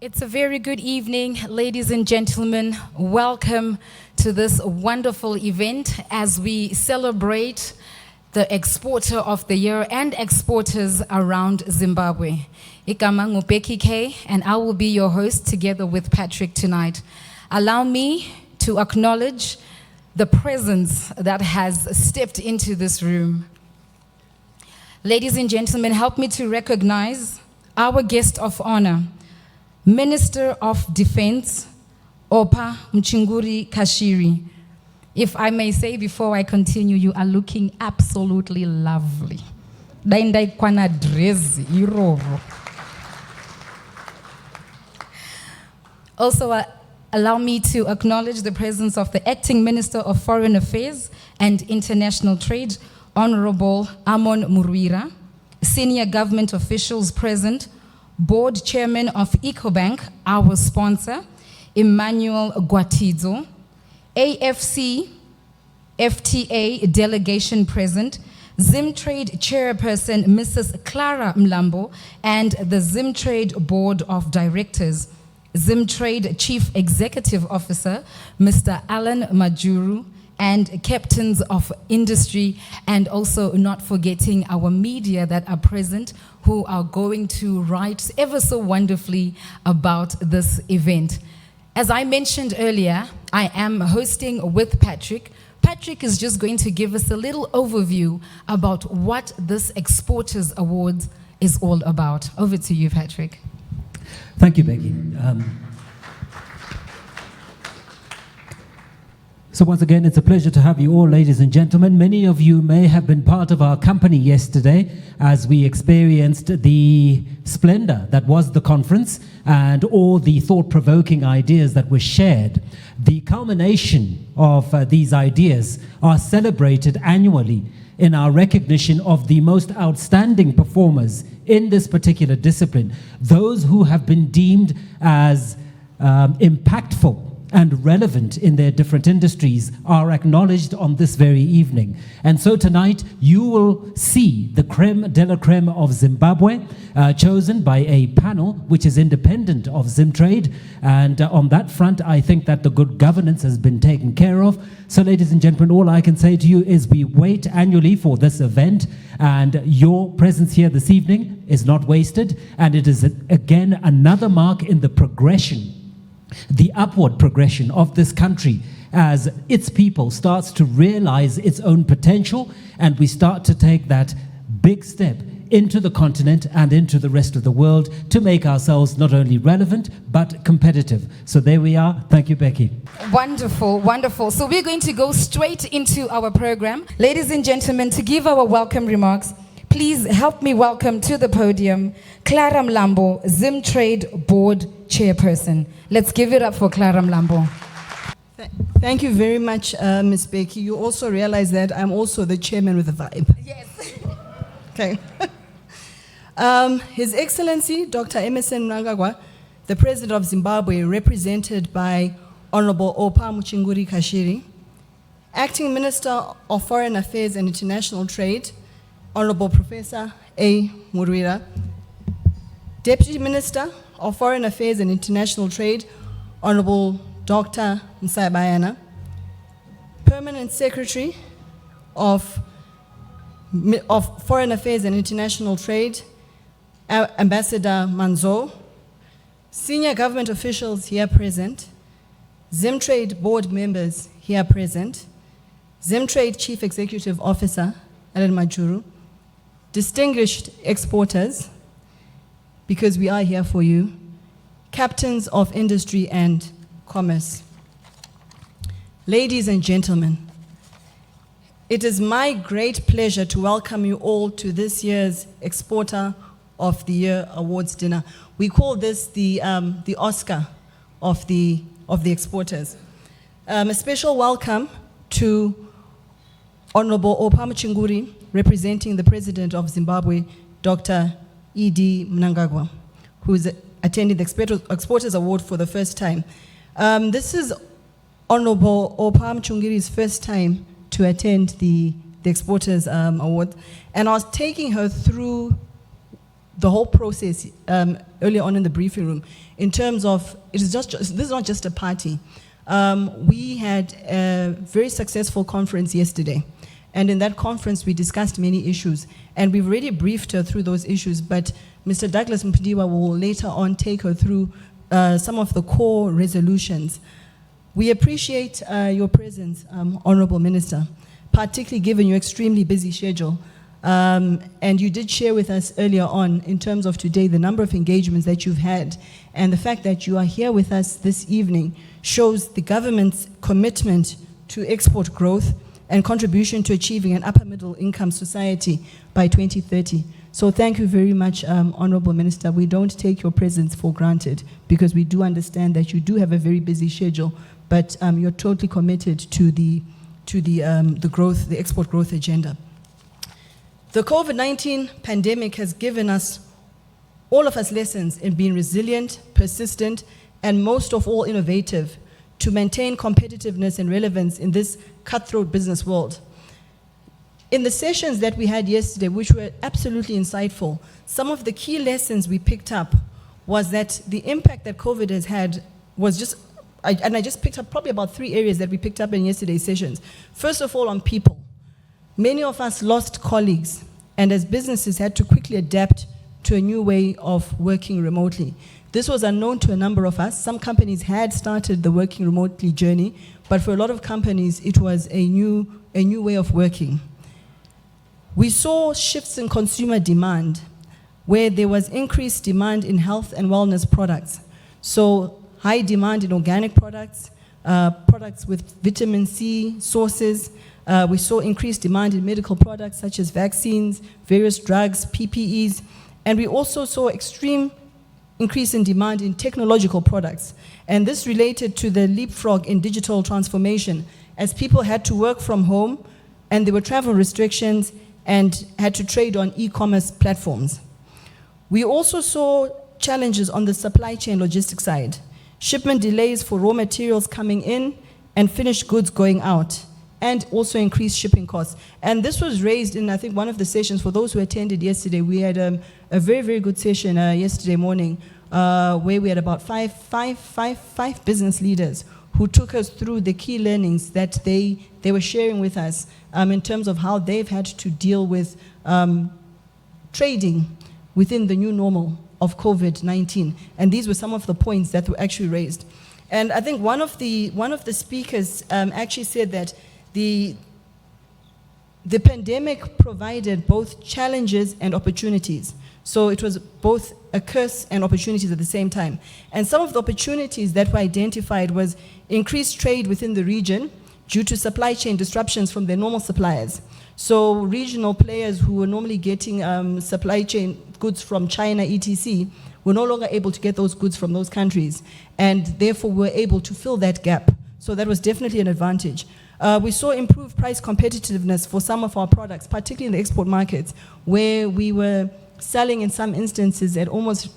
It's a very good evening, ladies and gentlemen. Welcome to this wonderful event as we celebrate the Exporter of the Year and exporters around Zimbabwe. Igama nguBecky K, and I will be your host together with Patrick tonight. Allow me to acknowledge the presence that has stepped into this room. Ladies and gentlemen, help me to recognize our guest of honor, Minister of Defense, Opa Mchinguri Kashiri. If I may say before I continue, you are looking absolutely lovely. Daindai kwana dress iroro. Also, allow me to acknowledge the presence of the Acting Minister of Foreign Affairs and International Trade, Honorable Amon Murwira, senior government officials present, Board Chairman of EcoBank, our sponsor, Emmanuel Guatizo, AFC, FTA delegation present, ZimTrade Chairperson, Mrs. Clara Mlambo, and the ZimTrade Board of Directors, ZimTrade Chief Executive Officer, Mr. Alan Majuru, and captains of industry, and also not forgetting our media that are present who are going to write ever so wonderfully about this event. As I mentioned earlier, I am hosting with Patrick. Patrick is just going to give us a little overview about what this Exporters Awards is all about. Over to you, Patrick. Thank you, Becky. So once again, it's a pleasure to have you all, ladies and gentlemen. Many of you may have been part of our company yesterday as we experienced the splendor that was the conference and all the thought-provoking ideas that were shared. The culmination of these ideas are celebrated annually in our recognition of the most outstanding performers in this particular discipline, those who have been deemed as impactful and relevant in their different industries are acknowledged on this very evening. And so tonight, you will see the creme de la creme of Zimbabwe, chosen by a panel which is independent of ZimTrade. And on that front, I think that the good governance has been taken care of. So ladies and gentlemen, all I can say to you is we wait annually for this event, and your presence here this evening is not wasted. And it is, again, another mark in the progression, the upward progression of this country as its people starts to realize its own potential, and we start to take that big step into the continent and into the rest of the world to make ourselves not only relevant but competitive. So there we are. Thank you, Becky. Wonderful, wonderful. So we're going to go straight into our program. Ladies and gentlemen, to give our welcome remarks, please help me welcome to the podium Clara Mlambo, ZimTrade Board Chairperson. Let's give it up for Clara Mlambo. Thank you very much, Ms. Becky. You also realize that I'm also the chairman with the vibe. Yes. Okay. His Excellency, Dr. Emmerson Mnangagwa, the President of Zimbabwe, represented by Honorable Opa Mchinguri Kashiri, Acting Minister of Foreign Affairs and International Trade, Honorable Professor A. Murwira, Deputy Minister of Foreign Affairs and International Trade, Honorable Dr. Msabayana, Permanent Secretary of Foreign Affairs and International Trade, Ambassador Manzo, senior government officials here present, ZimTrade board members here present, ZimTrade Chief Executive Officer, Alan Majuru, distinguished exporters, because we are here for you, captains of industry and commerce. Ladies and gentlemen, it is my great pleasure to welcome you all to this year's Exporter of the Year Awards dinner. We call this the Oscar of the exporters. A special welcome to Honorable Opa Mchinguri, representing the President of Zimbabwe, Dr. E.D. Mnangagwa, who is attending the Exporters Award for the first time. This is Honorable Opa Mchinguri's first time to attend the Exporters Award, and I was taking her through the whole process earlier on in the briefing room, in terms of, this is not just a party. We had a very successful conference yesterday, and in that conference we discussed many issues, and we've already briefed her through those issues, but Mr. Douglas Mpudiwa will later on take her through some of the core resolutions. We appreciate your presence, Honorable Minister, particularly given your extremely busy schedule. And you did share with us earlier on, in terms of today, the number of engagements that you've had, and the fact that you are here with us this evening shows the government's commitment to export growth and contribution to achieving an upper middle income society by 2030. So thank you very much, Honorable Minister. We don't take your presence for granted, because we do understand that you do have a very busy schedule, but you're totally committed to the growth, the export growth agenda. The COVID-19 pandemic has given us, all of us, lessons in being resilient, persistent, and most of all innovative to maintain competitiveness and relevance in this cutthroat business world. In the sessions that we had yesterday, which were absolutely insightful, some of the key lessons we picked up was that the impact that COVID has had was just, I just picked up probably about 3 areas that we picked up in yesterday's sessions. First of all, on people. Many of us lost colleagues, and as businesses had to quickly adapt to a new way of working remotely. This was unknown to a number of us. Some companies had started the working remotely journey, but for a lot of companies, it was a new way of working. We saw shifts in consumer demand, where there was increased demand in health and wellness products. So high demand in organic products, products with vitamin C sources. We saw increased demand in medical products such as vaccines, various drugs, PPEs, and we also saw extreme increase in demand in technological products. And this related to the leapfrog in digital transformation, as people had to work from home and there were travel restrictions and had to trade on e-commerce platforms. We also saw challenges on the supply chain logistics side, shipment delays for raw materials coming in and finished goods going out, and also increased shipping costs. And this was raised in, I think, one of the sessions. For those who attended yesterday, we had a very, very good session yesterday morning where we had about five business leaders who took us through the key learnings that they were sharing with us in terms of how they've had to deal with trading within the new normal of COVID-19. And these were some of the points that were actually raised. And I think one of the speakers actually said that the pandemic provided both challenges and opportunities. So it was both a curse and opportunities at the same time. And some of the opportunities that were identified was increased trade within the region due to supply chain disruptions from their normal suppliers. So regional players who were normally getting supply chain goods from China, etc., were no longer able to get those goods from those countries, and therefore were able to fill that gap. So that was definitely an advantage. We saw improved price competitiveness for some of our products, particularly in the export markets, where we were selling in some instances at almost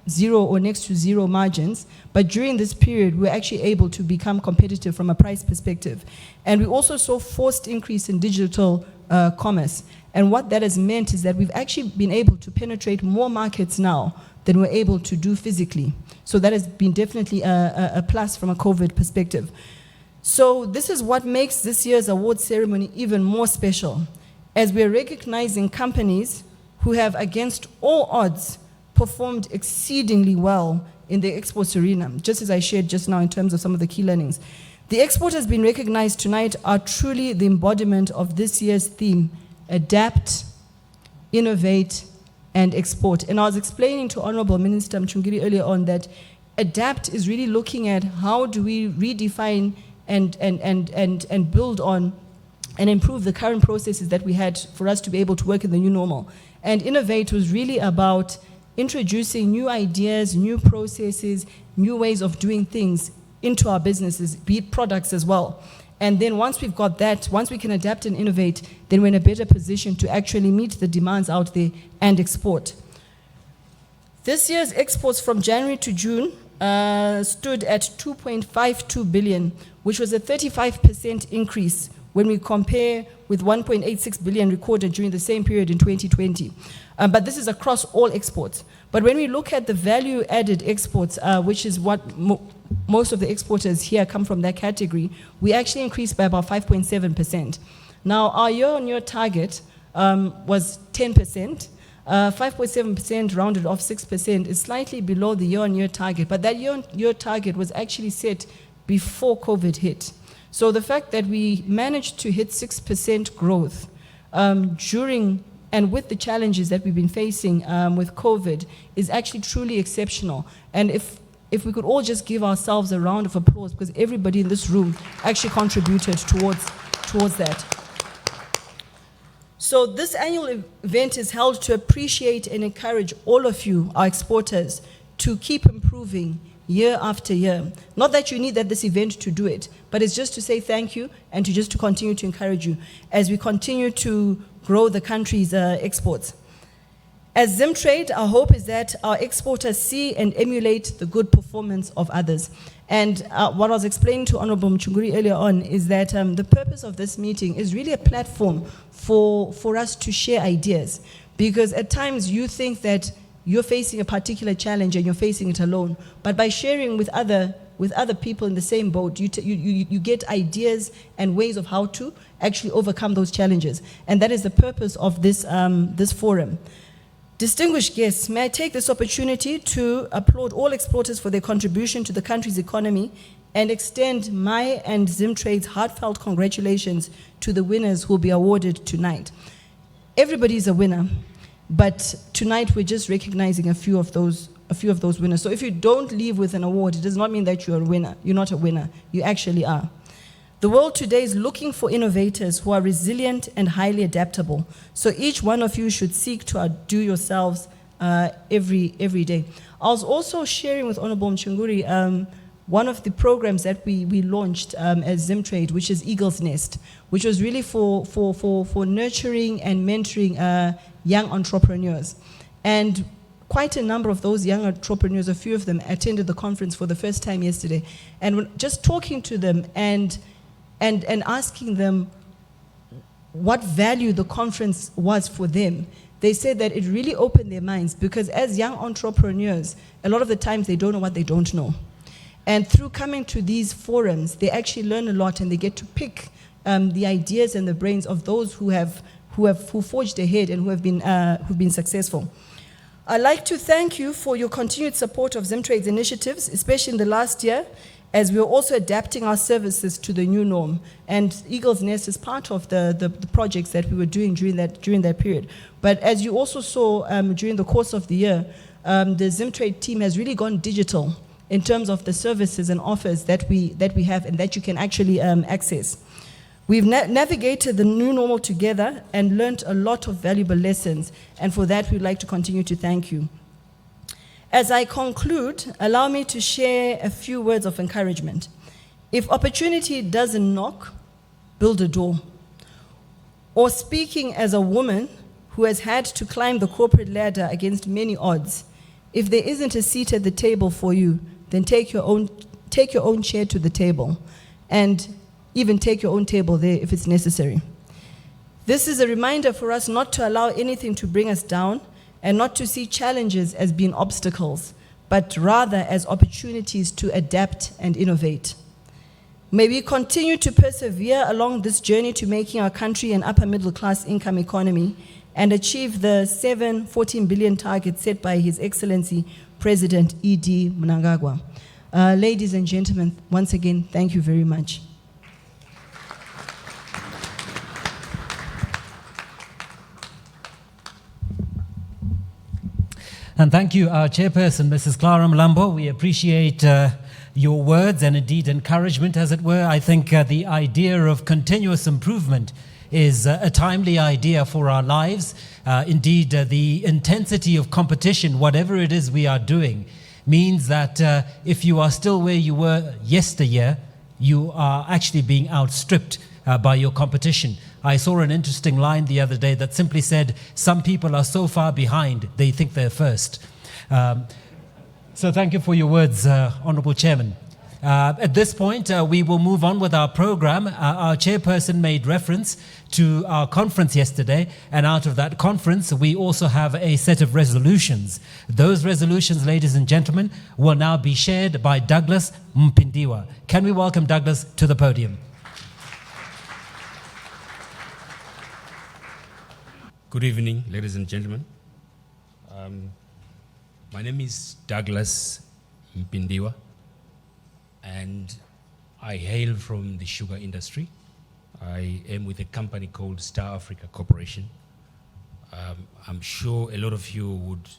zero or next to zero margins. But during this period, we were actually able to become competitive from a price perspective. And we also saw forced increase in digital commerce. And what that has meant is that we've actually been able to penetrate more markets now than we're able to do physically. So that has been definitely a plus from a COVID perspective. So this is what makes this year's award ceremony even more special, as we're recognizing companies who have, against all odds, performed exceedingly well in the exports arena, just as I shared just now in terms of some of the key learnings. The exporters being recognized tonight are truly the embodiment of this year's theme: adapt, innovate, and export. And I was explaining to Honorable Minister Mchungiri earlier on that adapt is really looking at how do we redefine and build on and improve the current processes that we had for us to be able to work in the new normal. And innovate was really about introducing new ideas, new processes, new ways of doing things into our businesses, be it products as well. And then once we've got that, once we can adapt and innovate, then we're in a better position to actually meet the demands out there and export. This year's exports from January to June stood at 2.52 billion, which was a 35% increase when we compare with 1.86 billion recorded during the same period in 2020. But this is across all exports. But when we look at the value-added exports, which is what most of the exporters here come from that category, we actually increased by about 5.7%. Now, our year-on-year target was 10%. 5.7% rounded off 6% is slightly below the year-on-year target, but that year-on-year target was actually set before COVID hit. So the fact that we managed to hit 6% growth during and with the challenges that we've been facing with COVID is actually truly exceptional. And if we could all just give ourselves a round of applause, because everybody in this room actually contributed towards that. So this annual event is held to appreciate and encourage all of you, our exporters, to keep improving year after year. Not that you need this event to do it, but it's just to say thank you and to continue to encourage you as we continue to grow the country's exports. As ZimTrade, our hope is that our exporters see and emulate the good performance of others. And what I was explaining to Honorable Mchunguri earlier on is that the purpose of this meeting is really a platform for us to share ideas. Because at times you think that you're facing a particular challenge and you're facing it alone. But by sharing with other people in the same boat, you get ideas and ways of how to actually overcome those challenges. And that is the purpose of this forum. Distinguished guests, may I take this opportunity to applaud all exporters for their contribution to the country's economy and extend my and ZimTrade's heartfelt congratulations to the winners who will be awarded tonight. Everybody is a winner, but tonight we're just recognizing a few of those winners. So if you don't leave with an award, it does not mean that you're a winner. You're not a winner. You actually are. The world today is looking for innovators who are resilient and highly adaptable. So each one of you should seek to outdo yourselves every day. I was also sharing with Honorable Mchunguri one of the programs that we launched as ZimTrade, which is Eagle's Nest, which was really for nurturing and mentoring young entrepreneurs. And quite a number of those young entrepreneurs, a few of them attended the conference for the first time yesterday. And just talking to them and asking them what value the conference was for them, they said that it really opened their minds, because as young entrepreneurs, a lot of the times they don't know what they don't know. And through coming to these forums, they actually learn a lot and they get to pick the ideas and the brains of those who forged ahead and who've been successful. I'd like to thank you for your continued support of ZimTrade's initiatives, especially in the last year, as we're also adapting our services to the new norm. And Eagle's Nest is part of the projects that we were doing during that period. But as you also saw during the course of the year, the ZimTrade team has really gone digital in terms of the services and offers that we have and that you can actually access. We've navigated the new normal together and learned a lot of valuable lessons, and for that we'd like to continue to thank you. As I conclude, allow me to share a few words of encouragement. If opportunity doesn't knock, build a door. Or speaking as a woman who has had to climb the corporate ladder against many odds, if there isn't a seat at the table for you, then take your own chair to the table, and even take your own table there if it's necessary. This is a reminder for us not to allow anything to bring us down, and not to see challenges as being obstacles, but rather as opportunities to adapt and innovate. May we continue to persevere along this journey to making our country an upper middle class income economy and achieve the 14 billion target set by His Excellency President E.D. Mnangagwa. Ladies and gentlemen, once again, thank you very much. And thank you, our chairperson, Mrs. Clara Mlambo. We appreciate your words and indeed encouragement, as it were. I think the idea of continuous improvement is a timely idea for our lives. Indeed, the intensity of competition, whatever it is we are doing, means that if you are still where you were yesteryear, you are actually being outstripped by your competition. I saw an interesting line the other day that simply said, some people are so far behind, they think they're first. So thank you for your words, Honorable Chairman. At this point, we will move on with our program. Our chairperson made reference to our conference yesterday, and out of that conference, we also have a set of resolutions. Those resolutions, ladies and gentlemen, will now be shared by Douglas Mpindiwa. Can we welcome Douglas to the podium? Good evening, ladies and gentlemen. My name is Douglas Mpindiwa, and I hail from the sugar industry. I am with a company called Star Africa Corporation. I'm sure a lot of you would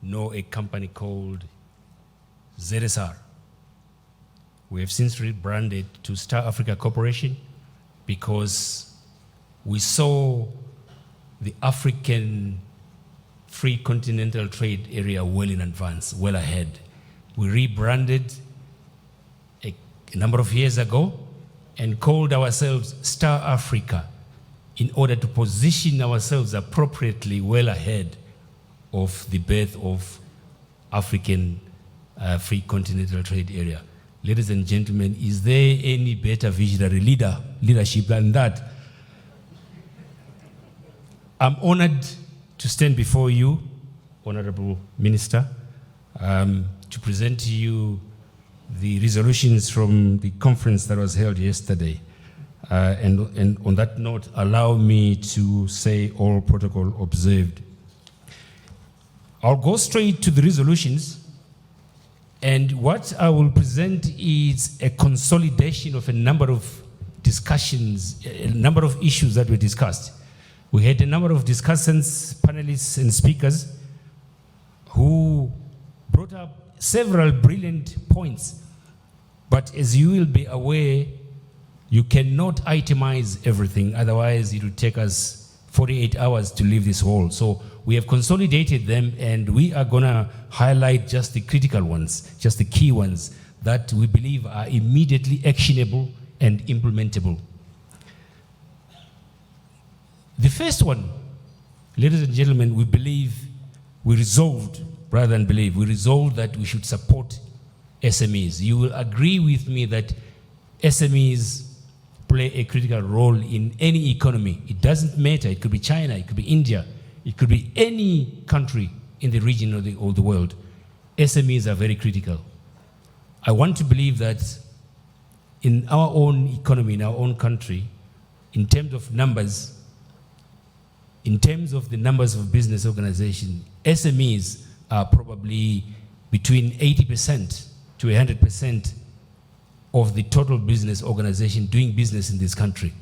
know a company called ZSR. We have since rebranded to Star Africa Corporation because we saw the African free continental trade area well in advance, well ahead. We rebranded a number of years ago and called ourselves Star Africa in order to position ourselves appropriately well ahead of the birth of African free continental trade area. Ladies and gentlemen, is there any better visionary leadership than that? I'm honored to stand before you, Honorable Minister, to present to you the resolutions from the conference that was held yesterday. And on that note, allow me to say all protocol observed. I'll go straight to the resolutions, and what I will present is a consolidation of a number of discussions, a number of issues that were discussed. We had a number of discussants, panelists, and speakers who brought up several brilliant points. But as you will be aware, you cannot itemize everything, otherwise it will take us 48 hours to leave this hall. So we have consolidated them, and we are going to highlight just the critical ones, just the key ones that we believe are immediately actionable and implementable. The first one, ladies and gentlemen, we resolved that we should support SMEs. You will agree with me that SMEs play a critical role in any economy. It doesn't matter. It could be China, it could be India, it could be any country in the region or the world. SMEs are very critical. I want to believe that in our own economy, in our own country, in terms of numbers, in terms of the numbers of business organizations, SMEs are probably between 80% to 100% of the total business organization doing business in this country.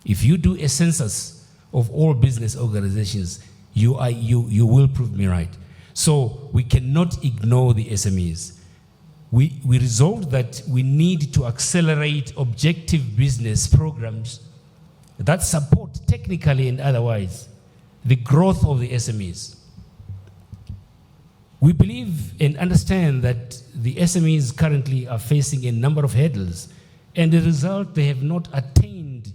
If you do a census of all business organizations, you will prove me right. So we cannot ignore the SMEs. We resolved that we need to accelerate objective business programs that support technically and otherwise the growth of the SMEs. We believe and understand that the SMEs currently are facing a number of hurdles, and as a result, they have not attained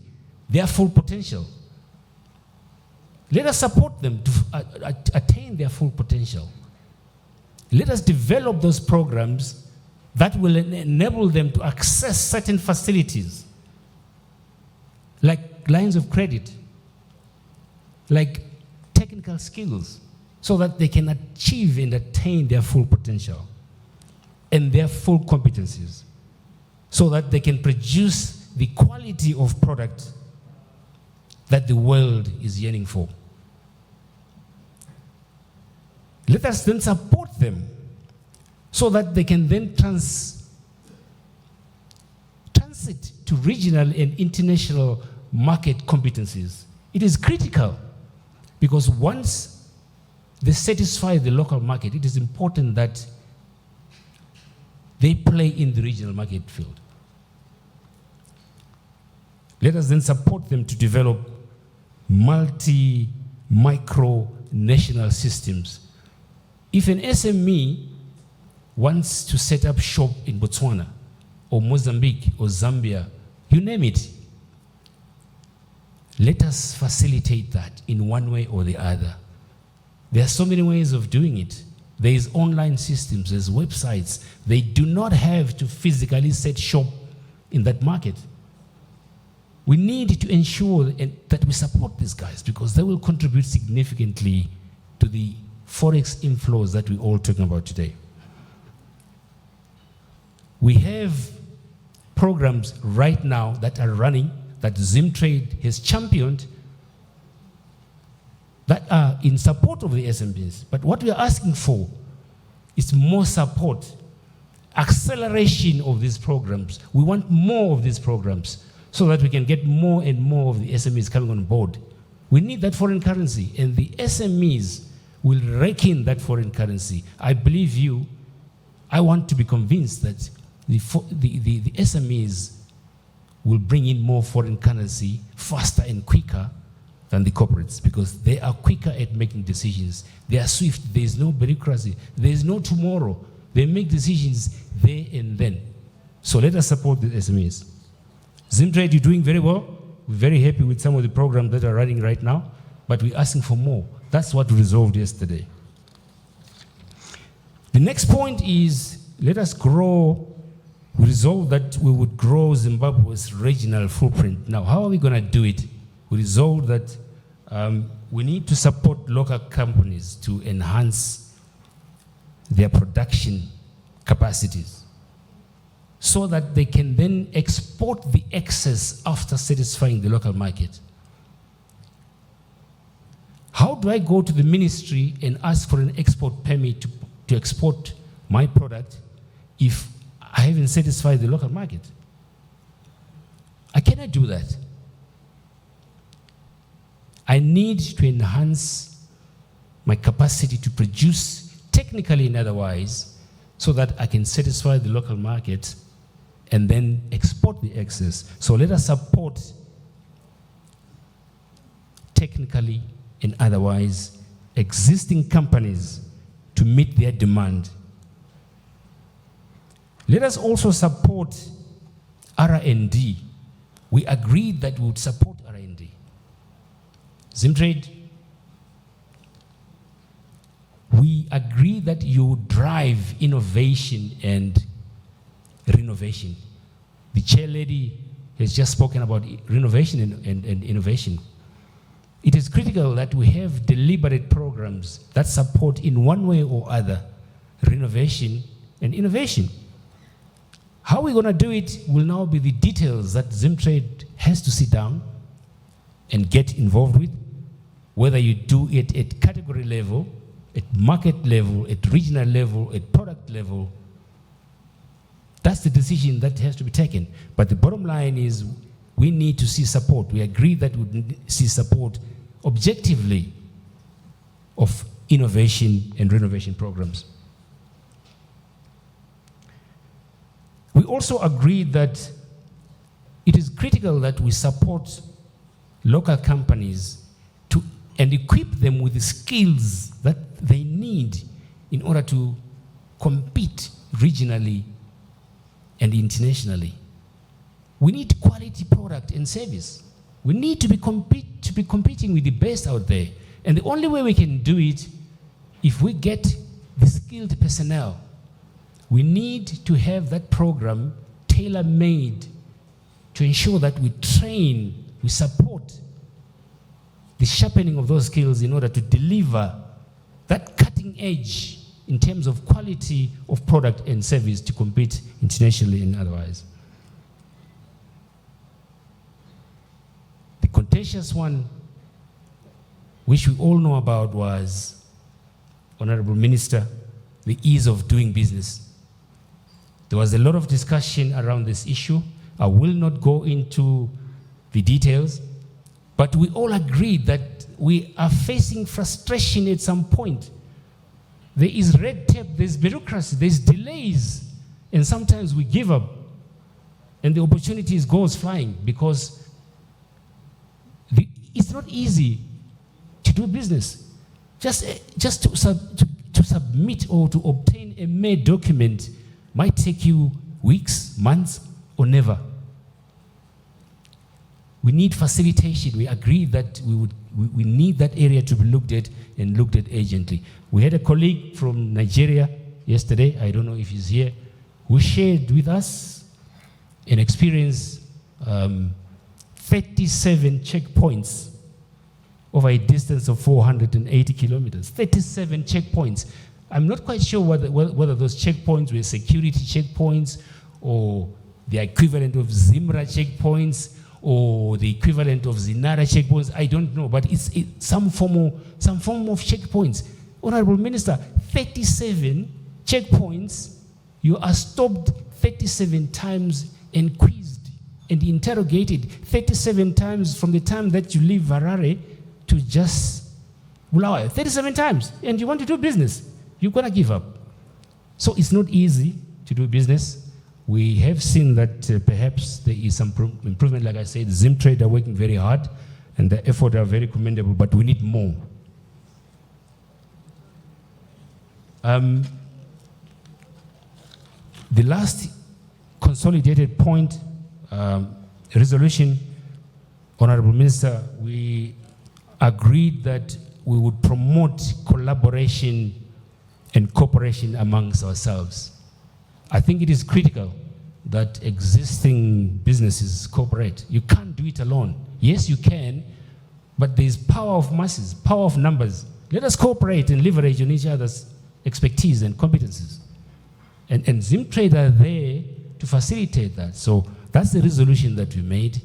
their full potential. Let us support them to attain their full potential. Let us develop those programs that will enable them to access certain facilities, like lines of credit, like technical skills, so that they can achieve and attain their full potential and their full competencies, so that they can produce the quality of product that the world is yearning for. Let us then support them so that they can then transit to regional and international market competencies. It is critical, because once they satisfy the local market, it is important that they play in the regional market field. Let us then support them to develop micro national systems. If an SME wants to set up shop in Botswana or Mozambique or Zambia, you name it, let us facilitate that in one way or the other. There are so many ways of doing it. There is online systems, there's websites. They do not have to physically set shop in that market. We need to ensure that we support these guys because they will contribute significantly to the forex inflows that we're all talking about today. We have programs right now that are running that ZimTrade has championed that are in support of the SMBs. But what we are asking for is more support, acceleration of these programs. We want more of these programs so that we can get more and more of the SMEs coming on board. We need that foreign currency, and the SMEs will rake in that foreign currency. I believe you. I want to be convinced that the SMEs will bring in more foreign currency faster and quicker than the corporates because they are quicker at making decisions. They are swift. There is no bureaucracy. There is no tomorrow. They make decisions there and then. So let us support the SMEs. ZimTrade, you're doing very well. We're very happy with some of the programs that are running right now, but we're asking for more. That's what we resolved yesterday. The next point is let us grow. We resolved that we would grow Zimbabwe's regional footprint. Now, how are we going to do it? We resolved that we need to support local companies to enhance their production capacities so that they can then export the excess after satisfying the local market. How do I go to the ministry and ask for an export permit to export my product if I haven't satisfied the local market? I cannot do that. I need to enhance my capacity to produce technically and otherwise so that I can satisfy the local market and then export the excess. So let us support technically and otherwise existing companies to meet their demand. Let us also support R&D. We agreed that we would support R&D. ZimTrade, we agree that you drive innovation and renovation. The chair lady has just spoken about renovation and innovation. It is critical that we have deliberate programs that support in one way or other renovation and innovation. How we're going to do it will now be the details that ZimTrade has to sit down and get involved with, whether you do it at category level, at market level, at regional level, at product level. That's the decision that has to be taken. But the bottom line is we need to see support. We agree that we need to see support objectively of innovation and renovation programs. We also agreed that it is critical that we support local companies and equip them with the skills that they need in order to compete regionally and internationally. We need quality product and service. We need to be competing with the best out there. And the only way we can do it if we get the skilled personnel. We need to have that program tailor-made to ensure that we train, we support the sharpening of those skills in order to deliver that cutting edge in terms of quality of product and service to compete internationally and otherwise. The contentious one, which we all know about, was, Honorable Minister, the ease of doing business. There was a lot of discussion around this issue. I will not go into the details, but we all agreed that we are facing frustration at some point. There is red tape, there's bureaucracy, there's delays, and sometimes we give up, and the opportunities goes flying because it's not easy to do business. Just to submit or to obtain a mere document might take you weeks, months, or never. We need facilitation. We agree that we need that area to be looked at and looked at urgently. We had a colleague from Nigeria yesterday, I don't know if he's here, who shared with us an experience, 37 checkpoints over a distance of 480 kilometers. 37 checkpoints. I'm not quite sure whether those checkpoints were security checkpoints or the equivalent of Zimra checkpoints or the equivalent of Zinara checkpoints. I don't know, but it's some form of checkpoints. Honorable Minister, 37 checkpoints, you are stopped 37 times and quizzed and interrogated 37 times from the time that you leave Harare to just Bulawayo. 37 times, and you want to do business. You're going to give up. So it's not easy to do business. We have seen that perhaps there is some improvement. Like I said, ZimTrade are working very hard, and the effort are very commendable, but we need more. The last consolidated point, resolution, Honorable Minister, we agreed that we would promote collaboration and cooperation amongst ourselves. I think it is critical that existing businesses cooperate. You can't do it alone. Yes, you can, but there's power of masses, power of numbers. Let us cooperate and leverage on each other's expertise and competencies. And ZimTrade are there to facilitate that. So that's the resolution that we made.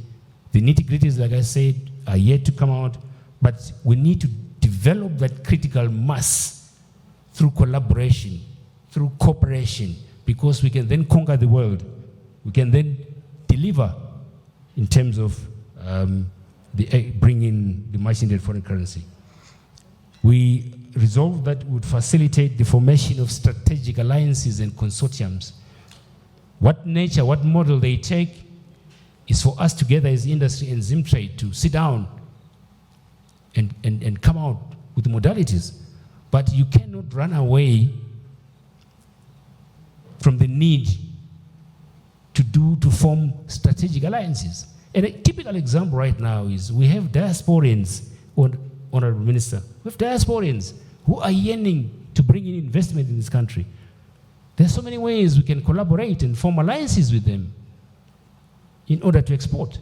The nitty-gritties, like I said, are yet to come out, but we need to develop that critical mass through collaboration, through cooperation, because we can then conquer the world. We can then deliver in terms of bringing the much needed foreign currency. We resolved that would facilitate the formation of strategic alliances and consortiums. What nature, what model they take is for us together as industry and ZimTrade to sit down and come out with the modalities. But you cannot run away from the need to form strategic alliances. And a typical example right now is we have diasporians, Honorable Minister, we have diasporians who are yearning to bring in investment in this country. There are so many ways we can collaborate and form alliances with them in order to export.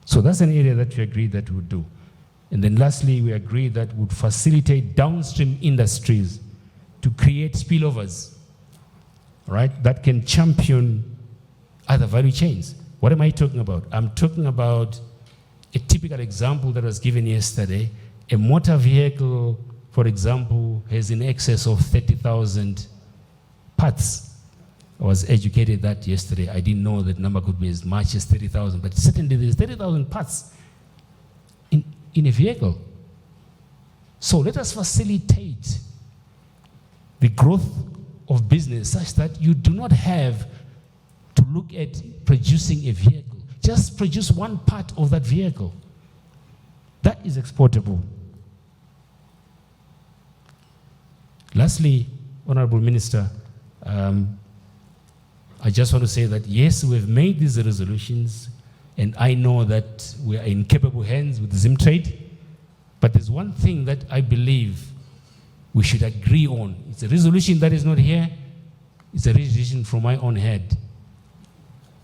So that's an area that we agreed that we would do. And then lastly, we agreed that we would facilitate downstream industries to create spillovers, right, that can champion other value chains. What am I talking about? I'm talking about a typical example that was given yesterday. A motor vehicle, for example, has in excess of 30,000 parts. I was educated that yesterday. I didn't know that number could be as much as 30,000, but certainly there's 30,000 parts in a vehicle. So let us facilitate the growth of business such that you do not have to look at producing a vehicle. Just produce one part of that vehicle. That is exportable. Lastly, Honorable Minister, I just want to say that yes, we've made these resolutions, and I know that we are in capable hands with ZimTrade, but there's one thing that I believe we should agree on. It's a resolution that is not here. It's a resolution from my own head.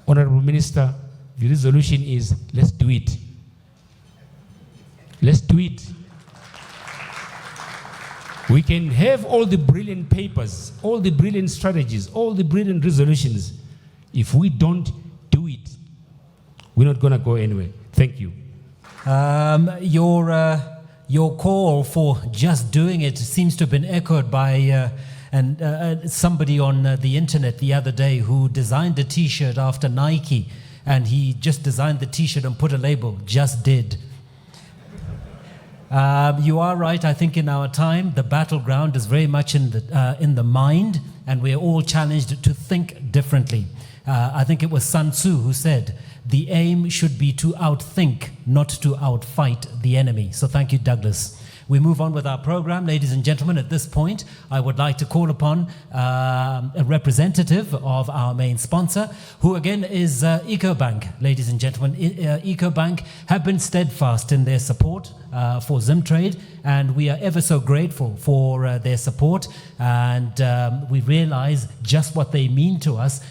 Honorable Minister, the resolution is, let's do it. Let's do it. We can have all the brilliant papers, all the brilliant strategies, all the brilliant resolutions. If we don't do it, we're not going to go anywhere. Thank you. Your call for just doing it seems to have been echoed by somebody on the internet the other day who designed a T-shirt after Nike, and he just designed the T-shirt and put a label, just did. You are right. I think in our time, the battleground is very much in the mind, and we're all challenged to think differently. I think it was Sun Tzu who said, the aim should be to outthink, not to outfight the enemy. So thank you, Douglas. We move on with our program. Ladies and gentlemen, at this point, I would like to call upon a representative of our main sponsor, who again is EcoBank. Ladies and gentlemen, EcoBank have been steadfast in their support for ZimTrade, and we are ever so grateful for their support, and we realize just what they mean to us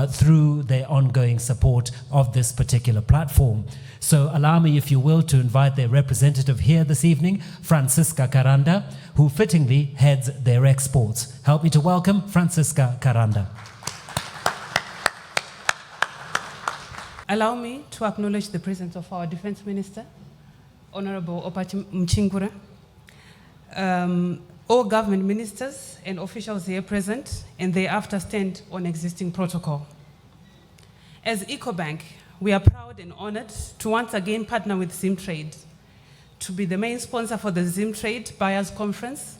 through their ongoing support of this particular platform. So allow me, if you will, to invite their representative here this evening, Francisca Caranda, who fittingly heads their exports. Help me to welcome Francisca Caranda. Allow me to acknowledge the presence of our Defense Minister, Honorable Opachi Mchingura, all government ministers and officials here present, and thereafter stand on existing protocol. As EcoBank, we are proud and honored to once again partner with ZimTrade to be the main sponsor for the ZimTrade Buyers Conference,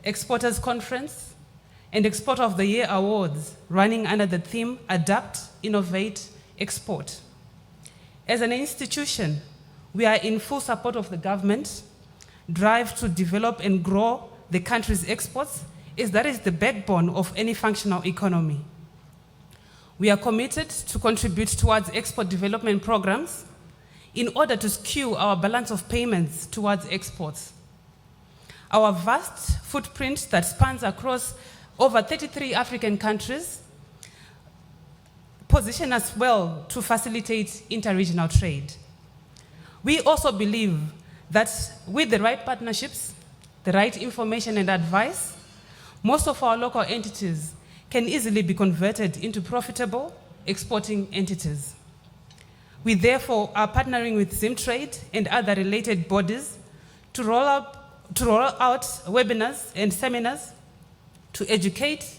Exporters Conference, and Exporter of the Year Awards, running under the theme Adapt, Innovate, Export. As an institution, we are in full support of the government drive to develop and grow the country's exports, as that is the backbone of any functional economy. We are committed to contribute towards export development programs in order to skew our balance of payments towards exports. Our vast footprint that spans across over 33 African countries position us well to facilitate interregional trade. We also believe that with the right partnerships, the right information and advice, most of our local entities can easily be converted into profitable exporting entities. We therefore are partnering with ZimTrade and other related bodies to roll out webinars and seminars to educate,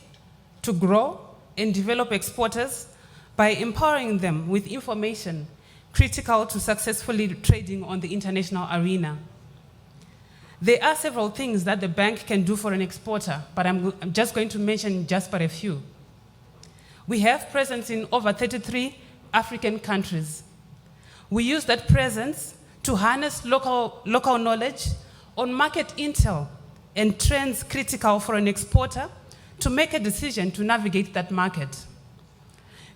to grow, and develop exporters by empowering them with information critical to successfully trading on the international arena. There are several things that the bank can do for an exporter, but I'm just going to mention just but a few. We have presence in over 33 African countries. We use that presence to harness local knowledge on market intel and trends critical for an exporter to make a decision to navigate that market.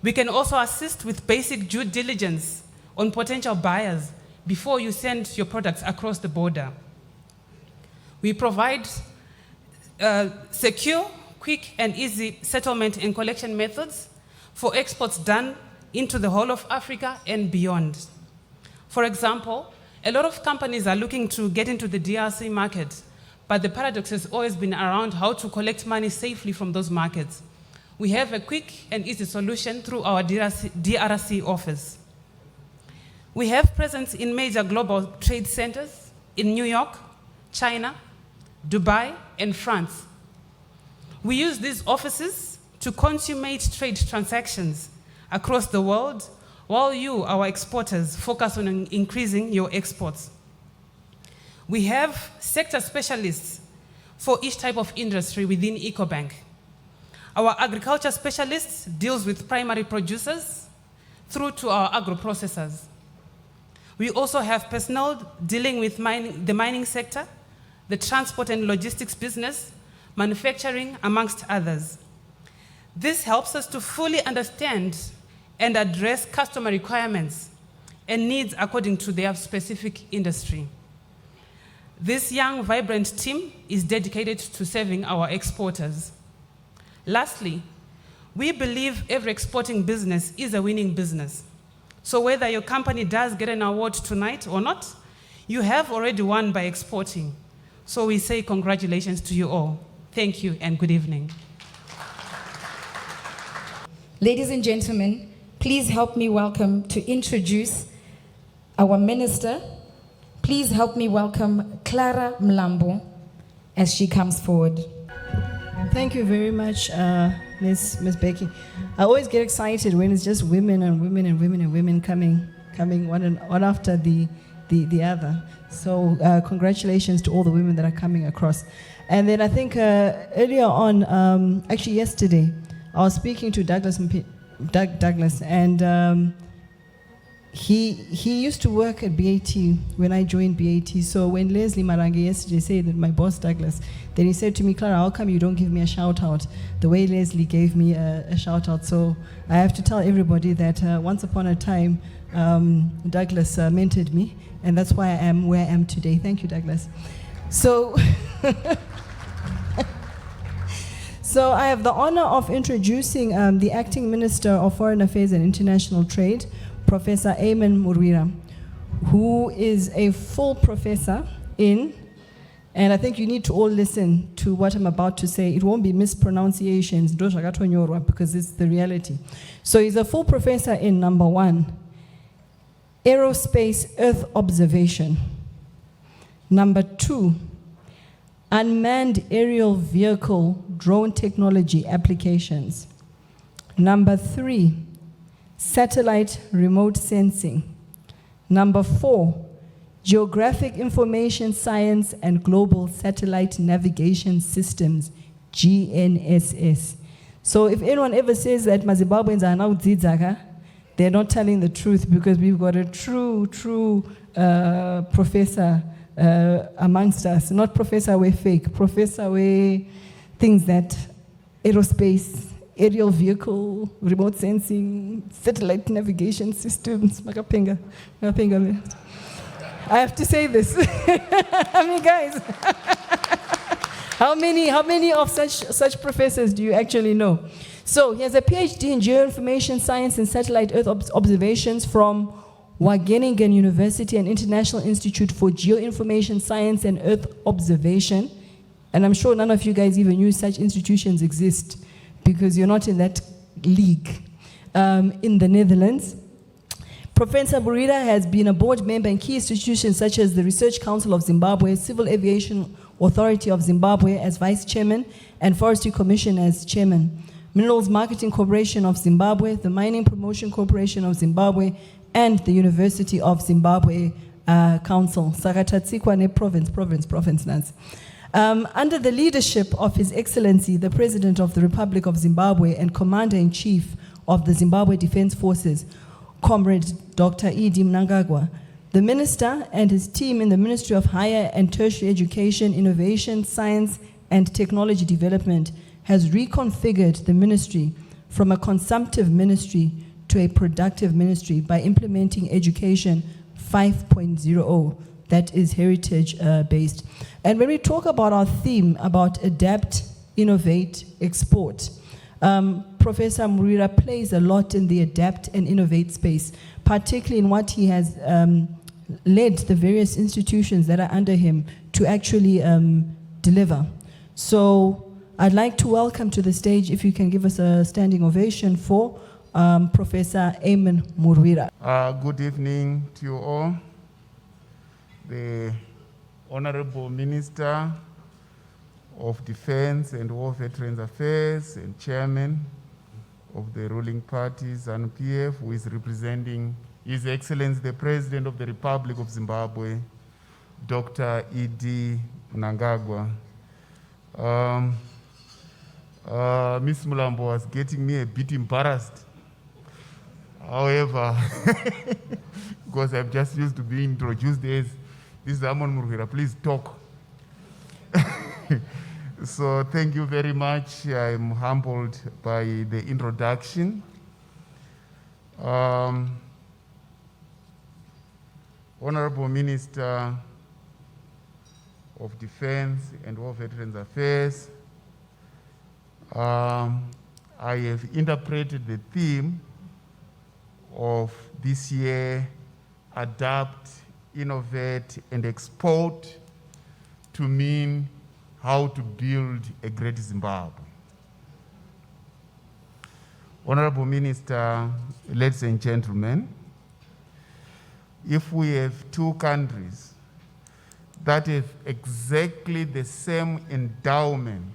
We can also assist with basic due diligence on potential buyers before you send your products across the border. We provide secure, quick, and easy settlement and collection methods for exports done into the whole of Africa and beyond. For example, a lot of companies are looking to get into the DRC market, but the paradox has always been around how to collect money safely from those markets. We have a quick and easy solution through our DRC office. We have presence in major global trade centers in New York, China, Dubai, and France. We use these offices to consummate trade transactions across the world, while you, our exporters, focus on increasing your exports. We have sector specialists for each type of industry within EcoBank. Our agriculture specialists deals with primary producers through to our agro-processors. We also have personnel dealing with the mining sector, the transport and logistics business, manufacturing, amongst others. This helps us to fully understand and address customer requirements and needs according to their specific industry. This young, vibrant team is dedicated to serving our exporters. Lastly, we believe every exporting business is a winning business. So whether your company does get an award tonight or not, you have already won by exporting. So we say congratulations to you all. Thank you and good evening. Ladies and gentlemen, please help me welcome to introduce our minister. Please help me welcome Clara Mlambo as she comes forward. Thank you very much, Miss Becky. I always get excited when it's just women and women and women and women coming one after the other. So congratulations to all the women that are coming across. And then I think earlier on, actually yesterday, I was speaking to Doug Douglas, and he used to work at BAT when I joined BAT. So when Leslie Marange yesterday said that my boss Douglas, then he said to me, Clara, how come you don't give me a shout out the way Leslie gave me a shout out? So I have to tell everybody that once upon a time, Douglas mentored me, and that's why I am where I am today. Thank you, Douglas. So, so I have the honor of introducing the Acting Minister of Foreign Affairs and International Trade, Professor Eamon Murwira, who is a full professor in, and I think you need to all listen to what I'm about to say. It won't be mispronunciations, because it's the reality. So he's a full professor in, number one, aerospace Earth observation. Number two, unmanned aerial vehicle drone technology applications. Number three, satellite remote sensing. Number four, geographic information science and global satellite navigation systems, GNSS. So if anyone ever says that Zimbabweans are now Zidzaka, they're not telling the truth, because we've got a true professor amongst us. Not professor we're fake, professor we're things that aerospace, aerial vehicle, remote sensing, satellite navigation systems. I have to say this. I mean, guys, how many of such professors do you actually know? So he has a PhD in geoinformation science and satellite Earth observations from Wageningen University and International Institute for Geoinformation Science and Earth Observation. And I'm sure none of you guys even knew such institutions exist, because you're not in that league. In the Netherlands, Professor Murwira has been a board member in key institutions such as the Research Council of Zimbabwe, Civil Aviation Authority of Zimbabwe as vice chairman, and Forestry Commission as chairman, Minerals Marketing Corporation of Zimbabwe, the Mining Promotion Corporation of Zimbabwe, and the University of Zimbabwe Council. Sakatatsikwa ne province nans. Under the leadership of His Excellency, the President of the Republic of Zimbabwe and Commander-in-Chief of the Zimbabwe Defense Forces, Comrade Dr. Edie Mnangagwa, the Minister and his team in the Ministry of Higher and Tertiary Education, Innovation, Science and Technology Development has reconfigured the ministry from a consumptive ministry to a productive ministry by implementing Education 5.0 that is heritage-based. And when we talk about our theme about adapt, innovate, export, Professor Murwira plays a lot in the adapt and innovate space, particularly in what he has led the various institutions that are under him to actually deliver. So I'd like to welcome to the stage, if you can give us a standing ovation for Professor Eamon Murwira. Good evening to you all. The Honorable Minister of Defense and War Veterans Affairs and Chairman of the ruling party, ZANU-PF, who is representing His Excellency the President of the Republic of Zimbabwe, Dr. Edie Mnangagwa. Ms. Mulambo was getting me a bit embarrassed. However, because I'm just used to being introduced as, this is Eamon Murwira, please talk. So thank you very much. I'm humbled by the introduction. Honorable Minister of Defense and War Veterans Affairs, I have interpreted the theme of this year, adapt, innovate, and export, to mean how to build a great Zimbabwe. Honorable Minister, ladies and gentlemen, if we have two countries that have exactly the same endowment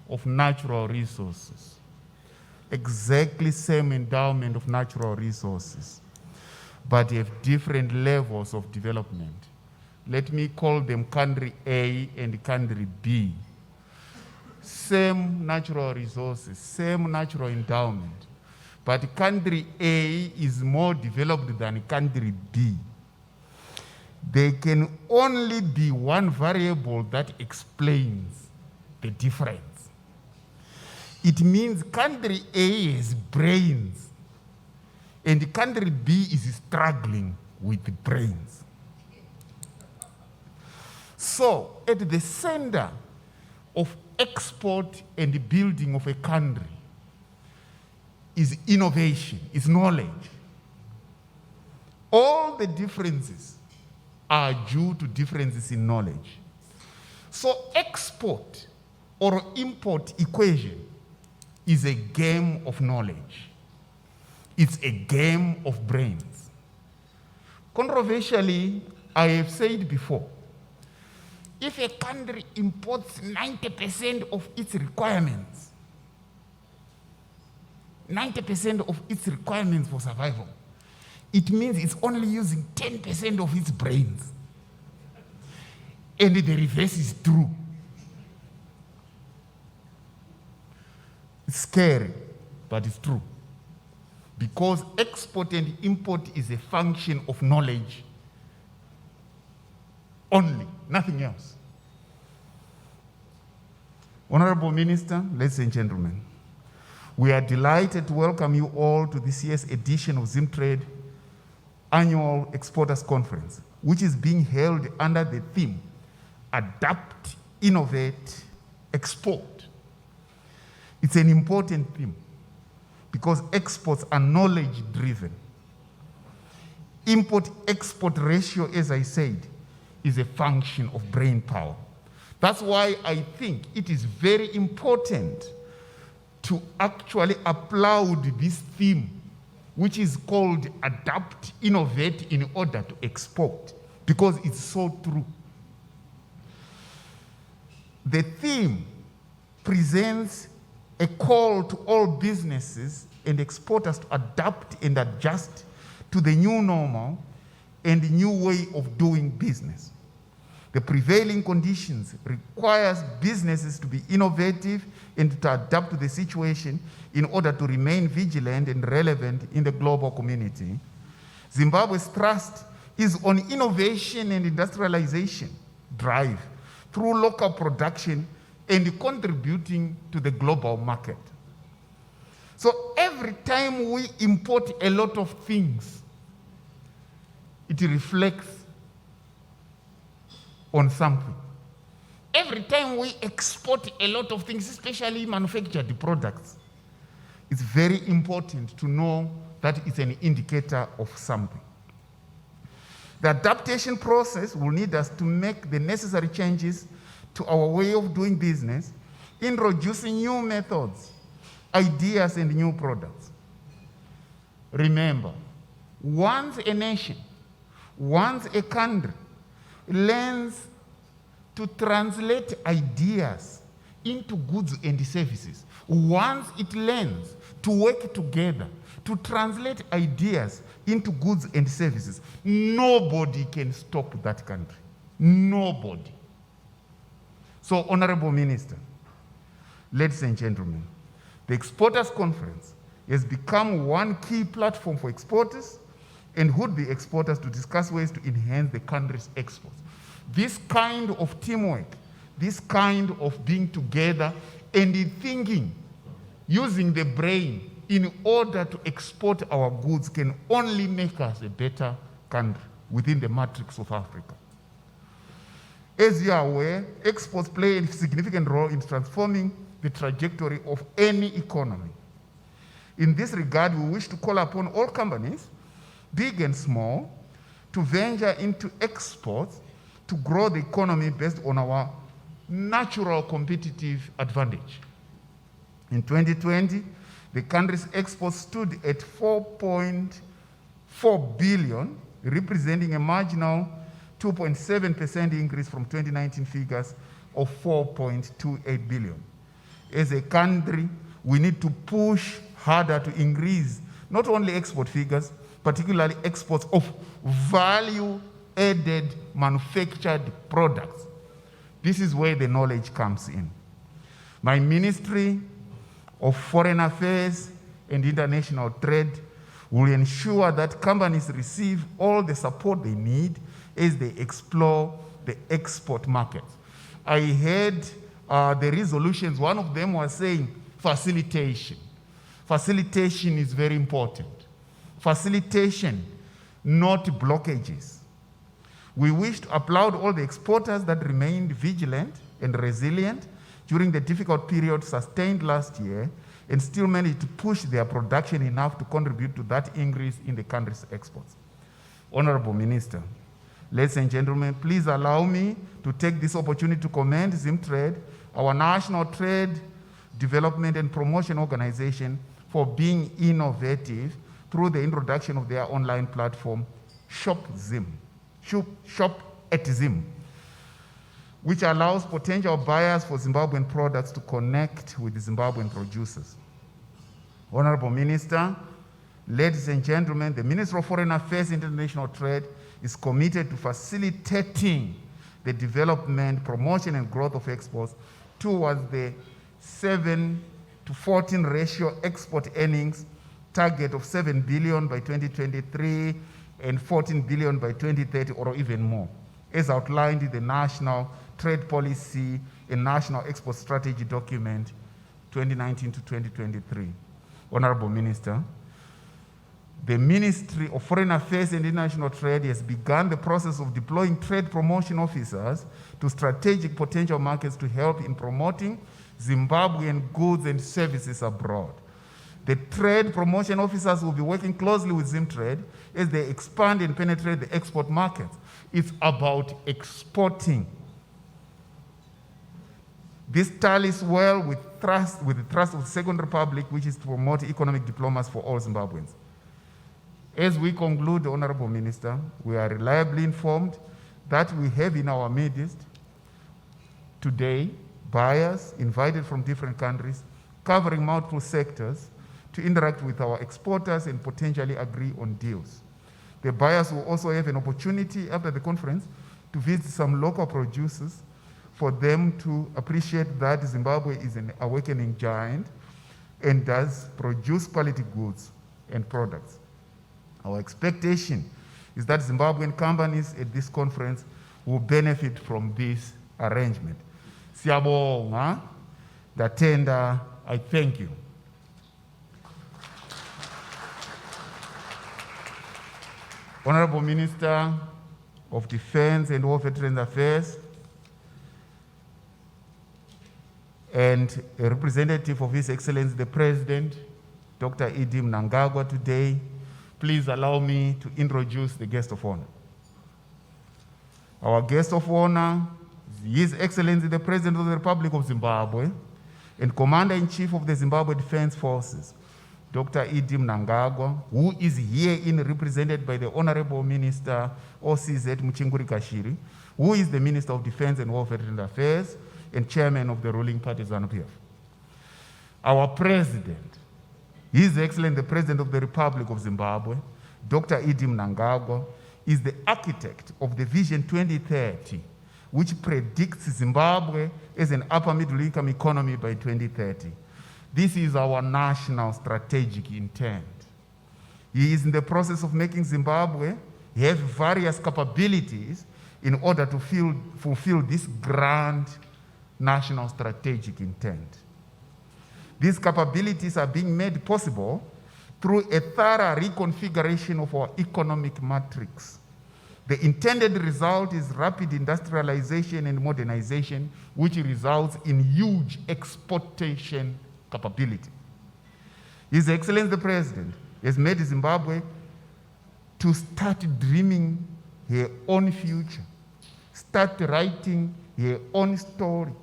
of natural resources, exactly same endowment of natural resources, but have different levels of development. Let me call them country A and country B. Same natural resources, same natural endowment, but country A is more developed than country B, there can only be one variable that explains the difference. It means country A has brains and country B is struggling with brains. So at the center of export and building of a country is innovation, is knowledge. All the differences are due to differences in knowledge. So export or import equation is a game of knowledge. It's a game of brains. Controversially, I have said before, if a country imports 90% of its requirements, 90% of its requirements for survival, it means it's only using 10% of its brains. And the reverse is true. It's scary, but it's true. Because export and import is a function of knowledge only, nothing else. Honorable Minister, ladies and gentlemen, we are delighted to welcome you all to this year's edition of ZimTrade Annual Exporters Conference, which is being held under the theme, Adapt, Innovate, Export. It's an important theme because exports are knowledge-driven. Import-export ratio, as I said, is a function of brain power. That's why I think it is very important to actually applaud this theme, which is called Adapt, Innovate in order to export, because it's so true. The theme presents a call to all businesses and exporters to adapt and adjust to the new normal and the new way of doing business. The prevailing conditions requires businesses to be innovative and to adapt to the situation in order to remain vigilant and relevant in the global community. Zimbabwe's thrust is on innovation and industrialization drive through local production and contributing to the global market. So every time we import a lot of things, it reflects on something. Every time we export a lot of things, especially manufactured products, it's very important to know that it's an indicator of something. The adaptation process will need us to make the necessary changes to our way of doing business, introducing new methods, ideas, and new products. Remember, once a nation, once a country learns to translate ideas into goods and services, once it learns to work together to translate ideas into goods and services, nobody can stop that country. Nobody. So, Honorable Minister, ladies and gentlemen, the Exporters Conference has become one key platform for exporters and would-be exporters to discuss ways to enhance the country's exports. This kind of teamwork, this kind of being together and thinking, using the brain in order to export our goods can only make us a better country within the matrix of Africa. As you are aware, exports play a significant role in transforming the trajectory of any economy. In this regard, we wish to call upon all companies, big and small, to venture into exports to grow the economy based on our natural competitive advantage. In 2020, the country's exports stood at 4.4 billion, representing a marginal 2.7% increase from 2019 figures of 4.28 billion. As a country, we need to push harder to increase not only export figures, particularly exports of value-added manufactured products. This is where the knowledge comes in. My Ministry of Foreign Affairs and International Trade will ensure that companies receive all the support they need as they explore the export market. I heard the resolutions, one of them was saying facilitation. Facilitation is very important. Facilitation, not blockages. We wish to applaud all the exporters that remained vigilant and resilient during the difficult period sustained last year and still managed to push their production enough to contribute to that increase in the country's exports. Honorable Minister, ladies and gentlemen, please allow me to take this opportunity to commend ZimTrade, our national trade development and promotion organization, for being innovative through the introduction of their online platform, Shop at Zim, which allows potential buyers for Zimbabwean products to connect with Zimbabwean producers. Honorable Minister, ladies and gentlemen, the Ministry of Foreign Affairs and International Trade is committed to facilitating the development, promotion, and growth of exports towards the 7-to-14 ratio export earnings target of 7 billion by 2023 and 14 billion by 2030 or even more, as outlined in the National Trade Policy and National Export Strategy document 2019 to 2023. Honorable Minister, the Ministry of Foreign Affairs and International Trade has begun the process of deploying trade promotion officers to strategic potential markets to help in promoting Zimbabwean goods and services abroad. The trade promotion officers will be working closely with ZimTrade as they expand and penetrate the export markets. It's about exporting. This tallies well with the thrust of the Second Republic, which is to promote economic diplomacy for all Zimbabweans. As we conclude, Honorable Minister, we are reliably informed that we have in our midst today buyers invited from different countries covering multiple sectors to interact with our exporters and potentially agree on deals. The buyers will also have an opportunity after the conference to visit some local producers for them to appreciate that Zimbabwe is an awakening giant and does produce quality goods and products. Our expectation is that Zimbabwean companies at this conference will benefit from this arrangement. Siyabonga, ndatenda, I thank you. Honorable Minister of Defense and War Veterans Affairs, and a representative of His Excellency the President, Dr. Edi Mnangagwa today, please allow me to introduce the guest of honor. Our guest of honor is His Excellency the President of the Republic of Zimbabwe and Commander-in-Chief of the Zimbabwe Defense Forces, Dr. Edi Mnangagwa, who is here represented by the Honorable Minister OCZ Muchinguri Kashiri, who is the Minister of Defense and War Veterans Affairs and Chairman of the ruling party ZANU-PF. Our President, His Excellency the President of the Republic of Zimbabwe, Dr. Edi Mnangagwa, is the architect of the Vision 2030, which predicts Zimbabwe as an upper middle income economy by 2030. This is our national strategic intent. He is in the process of making Zimbabwe have various capabilities in order to fulfill this grand national strategic intent. These capabilities are being made possible through a thorough reconfiguration of our economic matrix. The intended result is rapid industrialization and modernization, which results in huge exportation capability. His Excellency the President has made Zimbabwe to start dreaming her own future, start writing her own story,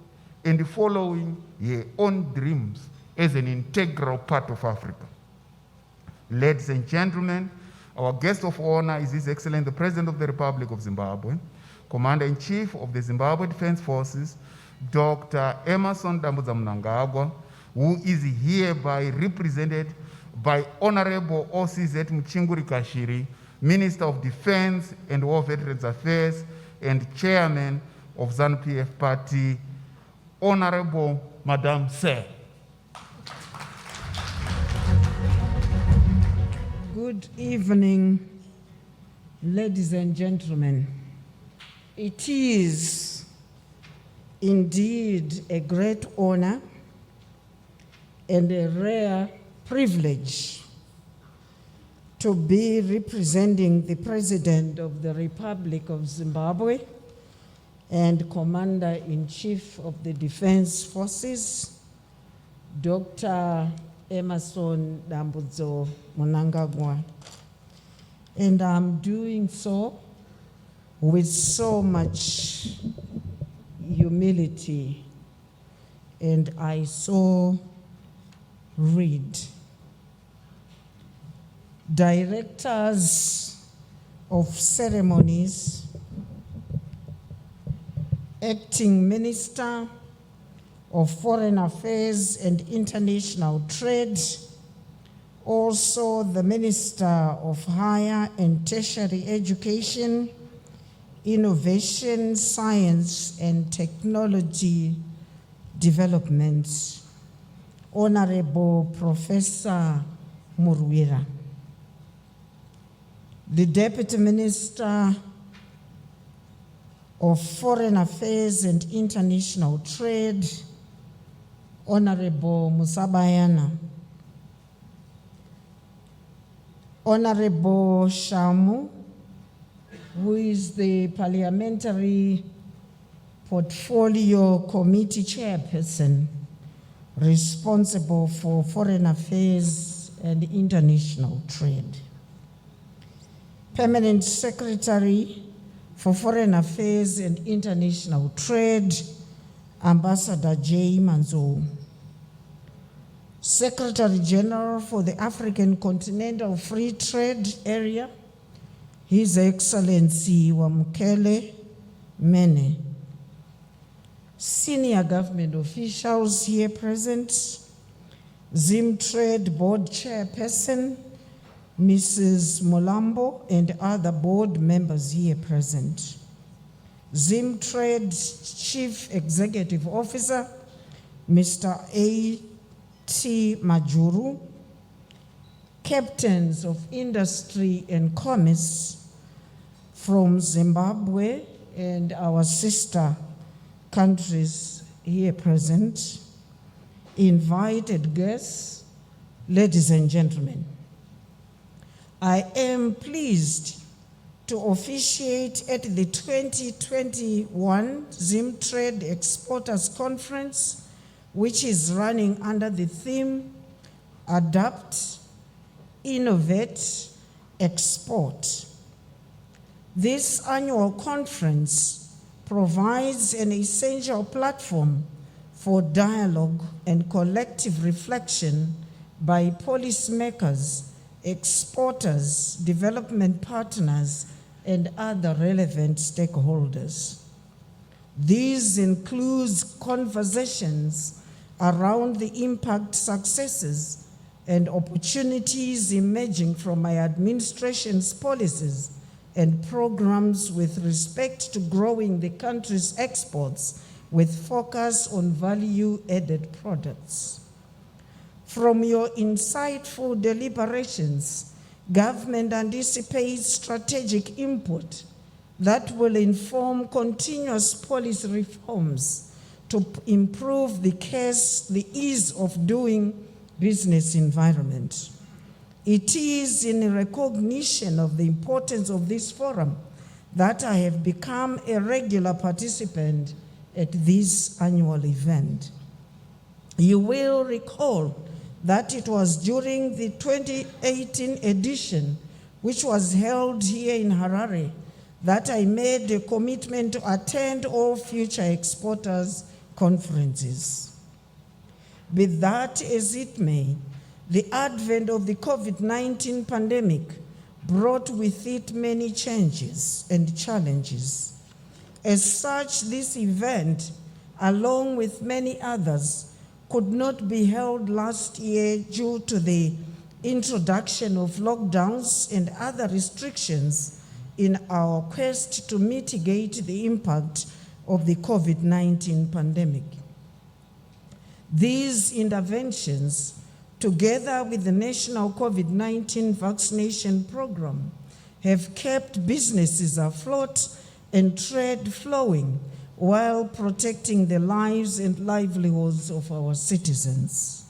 and following her own dreams as an integral part of Africa. Ladies and gentlemen, our guest of honor is His Excellency the President of the Republic of Zimbabwe, Commander-in-Chief of the Zimbabwe Defense Forces, Dr. Emmerson Dambuza Mnangagwa, who is hereby represented by Honorable OCZ Muchinguri Kashiri, Minister of Defense and War Veterans Affairs and Chairman of ZANU-PF Party, Honorable Madam Sir. Good evening, ladies and gentlemen. It is indeed a great honor and a rare privilege to be representing the President of the Republic of Zimbabwe and Commander-in-Chief of the Defense Forces, Dr. Emerson Dambudzo Mnangagwa. And I'm doing so with so much humility, and I so read. Directors of ceremonies, Acting Minister of Foreign Affairs and International Trade, also the Minister of Higher and Tertiary Education, Innovation, Science and Technology Development, Honorable Professor Murwira, the Deputy Minister of Foreign Affairs and International Trade, Honorable Musabayana, Honorable Shamu, who is the Parliamentary Portfolio Committee Chairperson responsible for Foreign Affairs and International Trade, Permanent Secretary for Foreign Affairs and International Trade, Ambassador J. Manzo, Secretary General for the African Continental Free Trade Area, His Excellency Wamukele Mene, senior government officials here present, ZimTrade Board Chairperson, Mrs. Molambo, and other board members here present. ZimTrade Chief Executive Officer, Mr. A.T. Majuru, captains of industry and commerce from Zimbabwe and our sister countries here present, invited guests, ladies and gentlemen. I am pleased to officiate at the 2021 ZimTrade Exporters Conference, which is running under the theme, Adapt, Innovate, Export. This annual conference provides an essential platform for dialogue and collective reflection by policymakers, exporters, development partners, and other relevant stakeholders. These include conversations around the impact, successes, and opportunities emerging from my administration's policies and programs with respect to growing the country's exports with focus on value-added products. From your insightful deliberations, government anticipates strategic input that will inform continuous policy reforms to improve the ease of doing business environment. It is in recognition of the importance of this forum that I have become a regular participant at this annual event. You will recall that it was during the 2018 edition, which was held here in Harare, that I made a commitment to attend all future exporters conferences. Be that as it may, the advent of the COVID-19 pandemic brought with it many changes and challenges. As such, this event, along with many others, could not be held last year due to the introduction of lockdowns and other restrictions in our quest to mitigate the impact of the COVID-19 pandemic. These interventions together with the national COVID-19 vaccination program, have kept businesses afloat and trade flowing while protecting the lives and livelihoods of our citizens.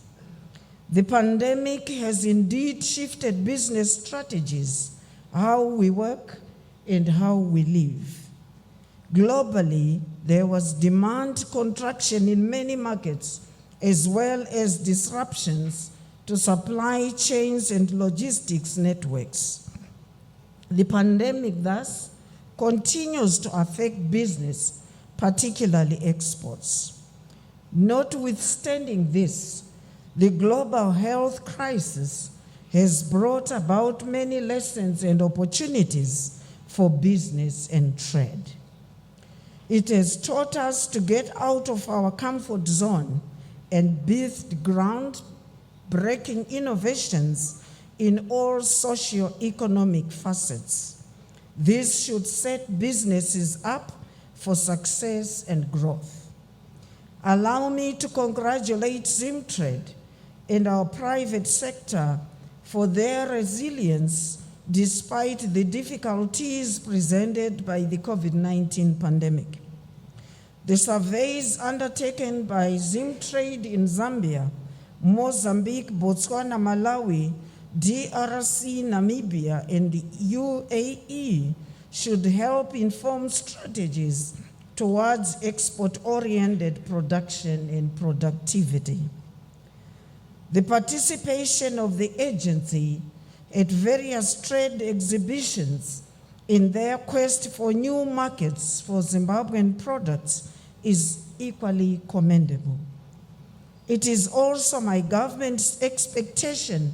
The pandemic has indeed shifted business strategies, how we work and how we live. Globally, there was demand contraction in many markets, as well as disruptions to supply chains and logistics networks. The pandemic, thus, continues to affect business, particularly exports. Notwithstanding this, the global health crisis has brought about many lessons and opportunities for business and trade. It has taught us to get out of our comfort zone and birthed ground-breaking innovations in all socio-economic facets. This should set businesses up for success and growth. Allow me to congratulate ZimTrade and our private sector for their resilience despite the difficulties presented by the COVID-19 pandemic. The surveys undertaken by ZimTrade in Zambia, Mozambique, Botswana, Malawi, DRC, Namibia, and the UAE should help inform strategies towards export-oriented production and productivity. The participation of the agency at various trade exhibitions in their quest for new markets for Zimbabwean products is equally commendable. It is also my government's expectation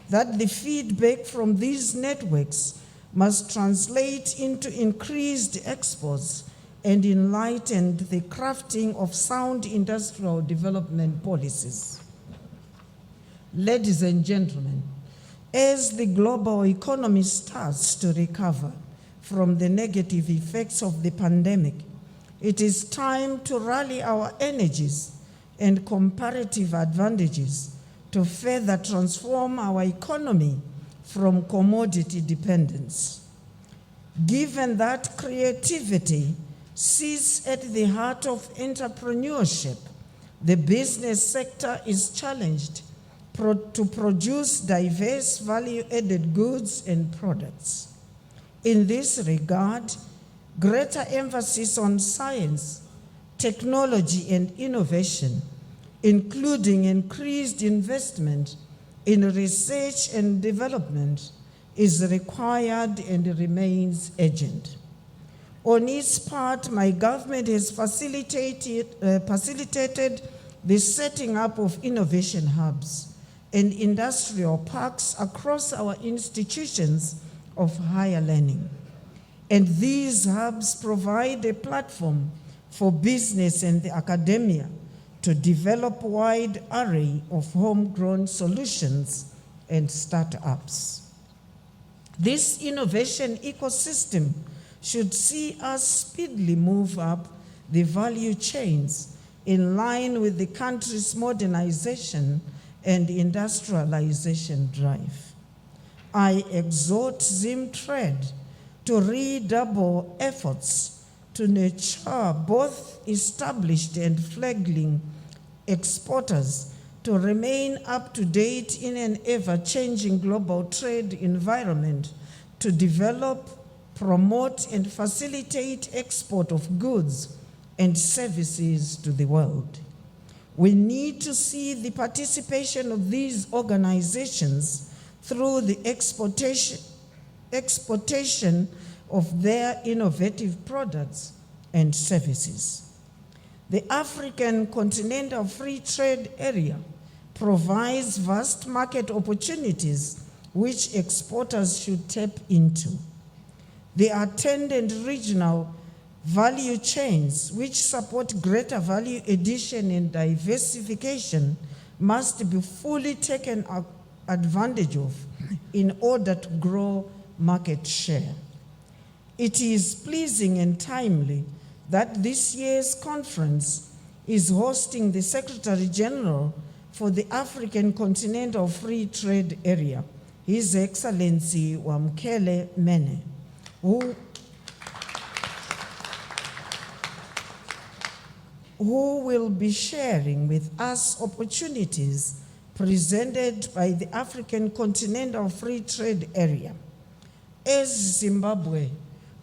that the feedback from these networks must translate into increased exports and enlighten the crafting of sound industrial development policies. Ladies and gentlemen, as the global economy starts to recover from the negative effects of the pandemic, it is time to rally our energies and comparative advantages to further transform our economy from commodity dependence. Given that creativity sits at the heart of entrepreneurship, the business sector is challenged to produce diverse value-added goods and products. In this regard, greater emphasis on science, technology, and innovation, including increased investment in research and development, is required and remains urgent. On its part, my government has facilitated the setting up of innovation hubs and industrial parks across our institutions of higher learning. And these hubs provide a platform for business and the academia to develop a wide array of homegrown solutions and startups. This innovation ecosystem should see us speedily move up the value chains in line with the country's modernization and industrialization drive. I exhort ZimTrade to redouble efforts to nurture both established and fledgling exporters to remain up to date in an ever-changing global trade environment, to develop, promote, and facilitate export of goods and services to the world. We need to see the participation of these organizations through the exportation of their innovative products and services. The African Continental Free Trade Area provides vast market opportunities which exporters should tap into. The attendant regional value chains which support greater value addition and diversification must be fully taken advantage of in order to grow market share. It is pleasing and timely that this year's conference is hosting the Secretary General for the African Continental Free Trade Area, His Excellency Wamkele Mene, who will be sharing with us opportunities presented by the African Continental Free Trade Area. As Zimbabwe,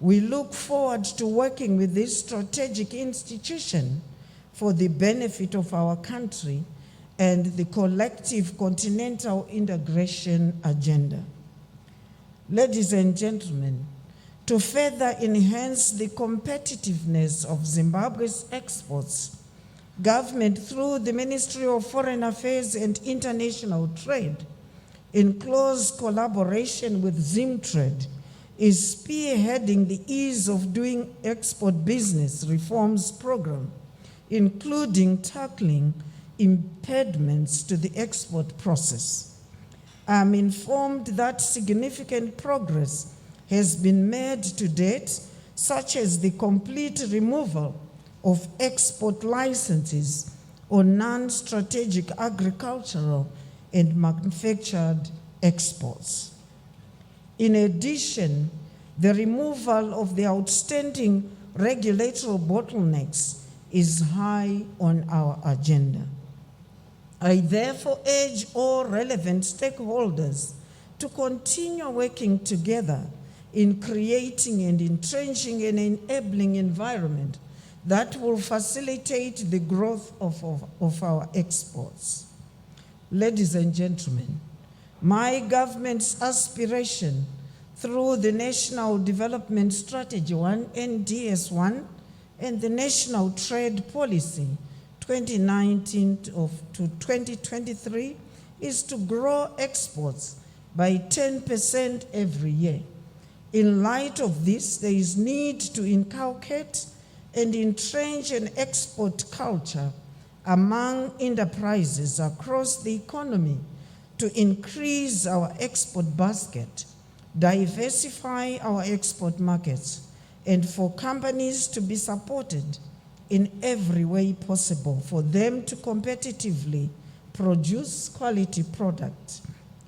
we look forward to working with this strategic institution for the benefit of our country and the collective continental integration agenda. Ladies and gentlemen, to further enhance the competitiveness of Zimbabwe's exports, government through the Ministry of Foreign Affairs and International Trade, in close collaboration with ZimTrade, is spearheading the Ease of Doing Export Business Reforms Program, including tackling impediments to the export process. I'm informed that significant progress has been made to date, such as the complete removal of export licenses on non-strategic agricultural and manufactured exports. In addition, the removal of the outstanding regulatory bottlenecks is high on our agenda. I therefore urge all relevant stakeholders to continue working together in creating and entrenching an enabling environment that will facilitate the growth of our exports. Ladies and gentlemen, my government's aspiration through the National Development Strategy 1, NDS1, and the National Trade Policy 2019 to 2023 is to grow exports by 10% every year. In light of this, there is need to inculcate and entrench an export culture among enterprises across the economy to increase our export basket, diversify our export markets, and for companies to be supported in every way possible for them to competitively produce quality products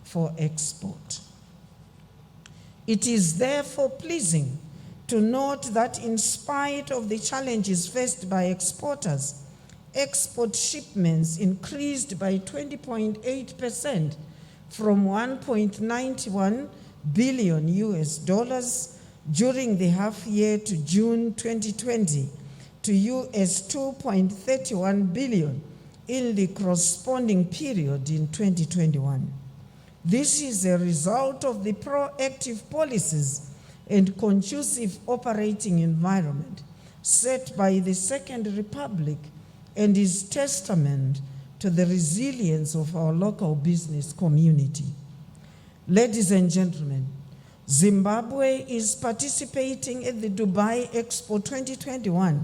for export. It is therefore pleasing to note that in spite of the challenges faced by exporters, export shipments increased by 20.8% from $1.91 billion during the half year to June 2020 to $2.31 billion in the corresponding period in 2021. This is a result of the proactive policies and conducive operating environment set by the Second Republic and is testament to the resilience of our local business community. Ladies and gentlemen, Zimbabwe is participating in the Dubai Expo 2021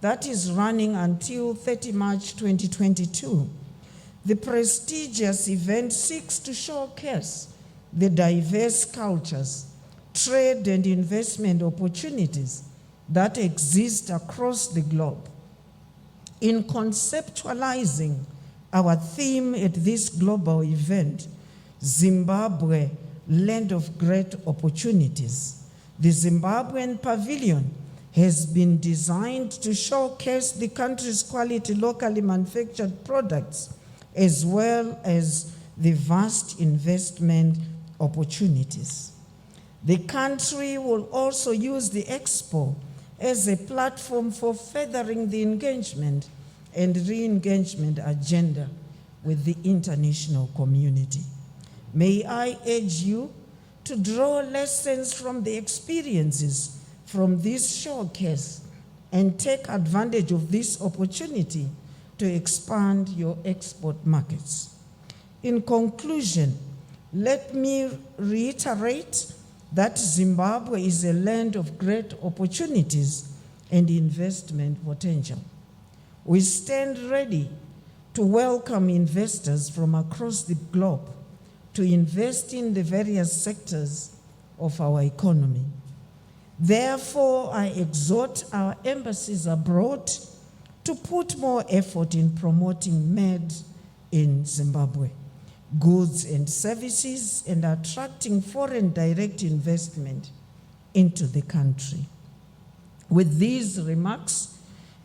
that is running until 30 March 2022. The prestigious event seeks to showcase the diverse cultures, trade and investment opportunities that exist across the globe. In conceptualizing our theme at this global event, Zimbabwe, Land of Great Opportunities, the Zimbabwean Pavilion has been designed to showcase the country's quality locally manufactured products as well as the vast investment opportunities. The country will also use the Expo as a platform for furthering the engagement and re-engagement agenda with the international community. May I urge you to draw lessons from the experiences from this showcase and take advantage of this opportunity to expand your export markets. In conclusion, let me reiterate that Zimbabwe is a land of great opportunities and investment potential. We stand ready to welcome investors from across the globe to invest in the various sectors of our economy. Therefore, I exhort our embassies abroad to put more effort in promoting made in Zimbabwe, goods and services, and attracting foreign direct investment into the country. With these remarks,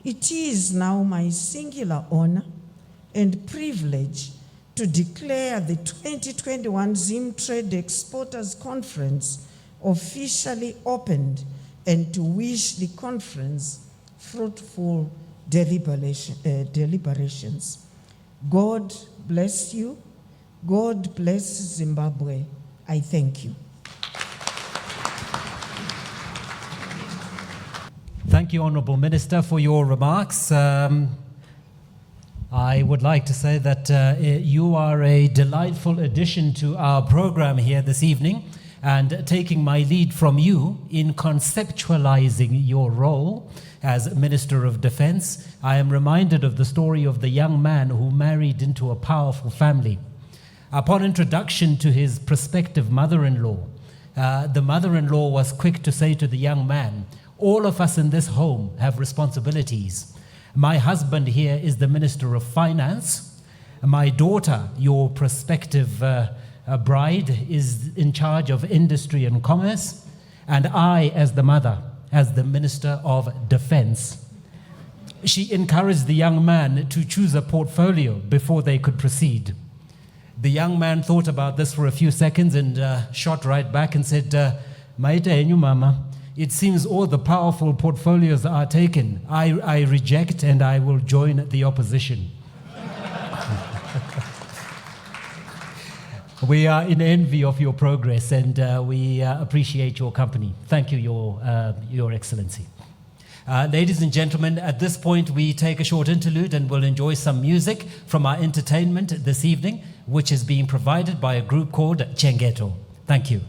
it is now my singular honor and privilege to declare the 2021 ZimTrade Exporters Conference officially opened and to wish the conference fruitful deliberations. God bless you. God bless Zimbabwe. I thank you. Thank you, Honourable Minister, for your remarks. I would like to say that you are a delightful addition to our program here this evening, and taking my lead from you in conceptualizing your role as Minister of Defence, I am reminded of the story of the young man who married into a powerful family. Upon introduction to his prospective mother-in-law, the mother-in-law was quick to say to the young man, "All of us in this home have responsibilities. My husband here is the Minister of Finance. My daughter, your prospective bride, is in charge of Industry and Commerce. And I, as the mother, as the Minister of Defence." She encouraged the young man to choose a portfolio before they could proceed. The young man thought about this for a few seconds and shot right back and said, "Maita enyu mama, it seems all the powerful portfolios are taken. I reject and I will join the opposition." We are in envy of your progress, and we appreciate your company. Thank you, Your Excellency. Ladies and gentlemen, at this point we take a short interlude and we'll enjoy some music from our entertainment this evening, which is being provided by a group called Chengeto. Thank you.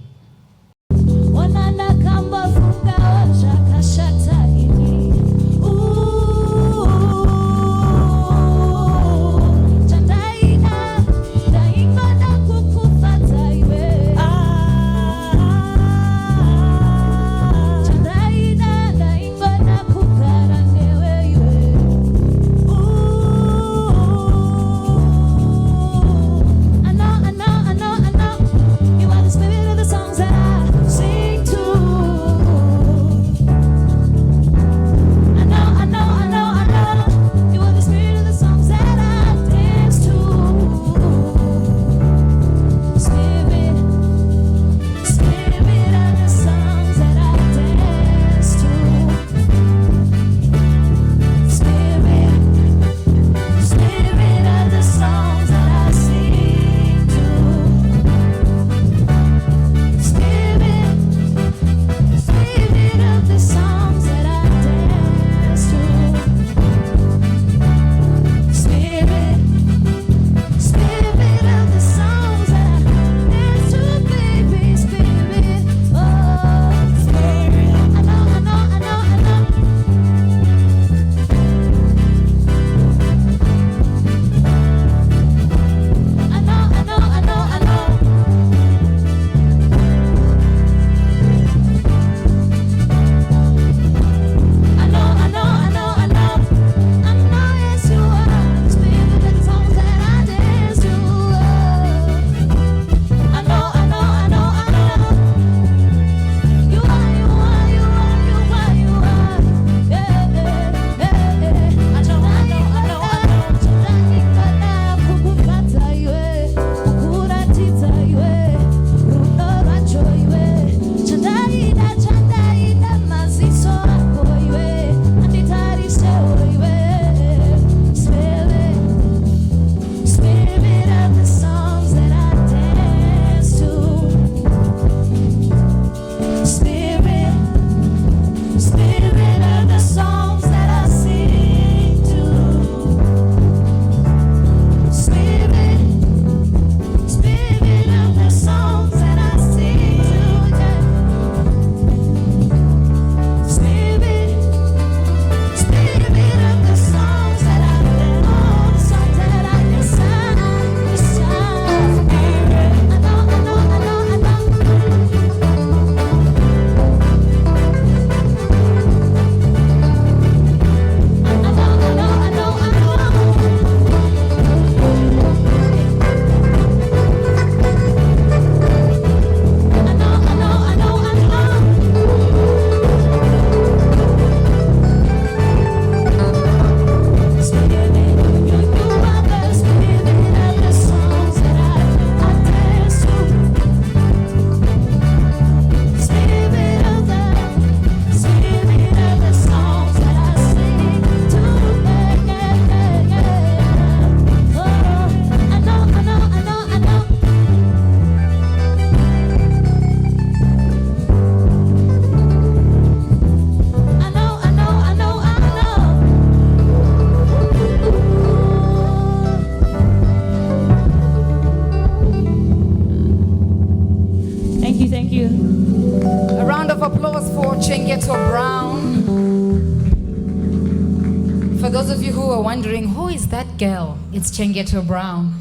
of you who are wondering, who is that girl? It's Chengeto Brown.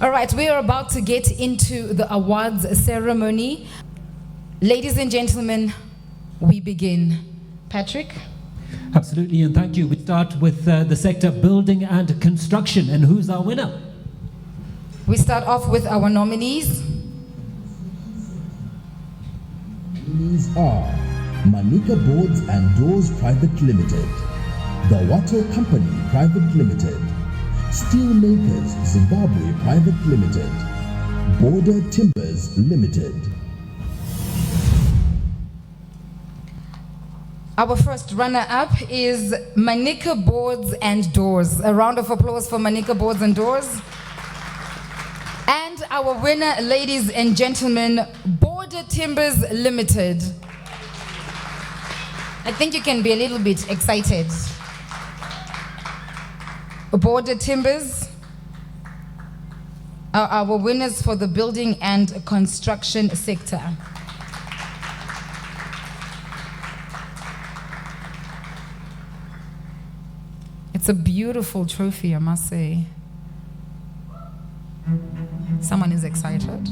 All right, we are about to get into the awards ceremony. Ladies and gentlemen, we begin. Patrick? Absolutely, and thank you. We start with the sector building and construction. And who's our winner? We start off with our nominees. Nominees are Manika Boards and Doors Private Limited, The Wattle Company Private Limited, Steelmakers Zimbabwe Private Limited, Border Timbers Limited. Our first runner-up is Manika Boards and Doors. A round of applause for Manika Boards and Doors. And our winner, ladies and gentlemen, Border Timbers Limited. I think you can be a little bit excited. Border Timbers are our winners for the building and construction sector. It's a beautiful trophy, I must say. Someone is excited.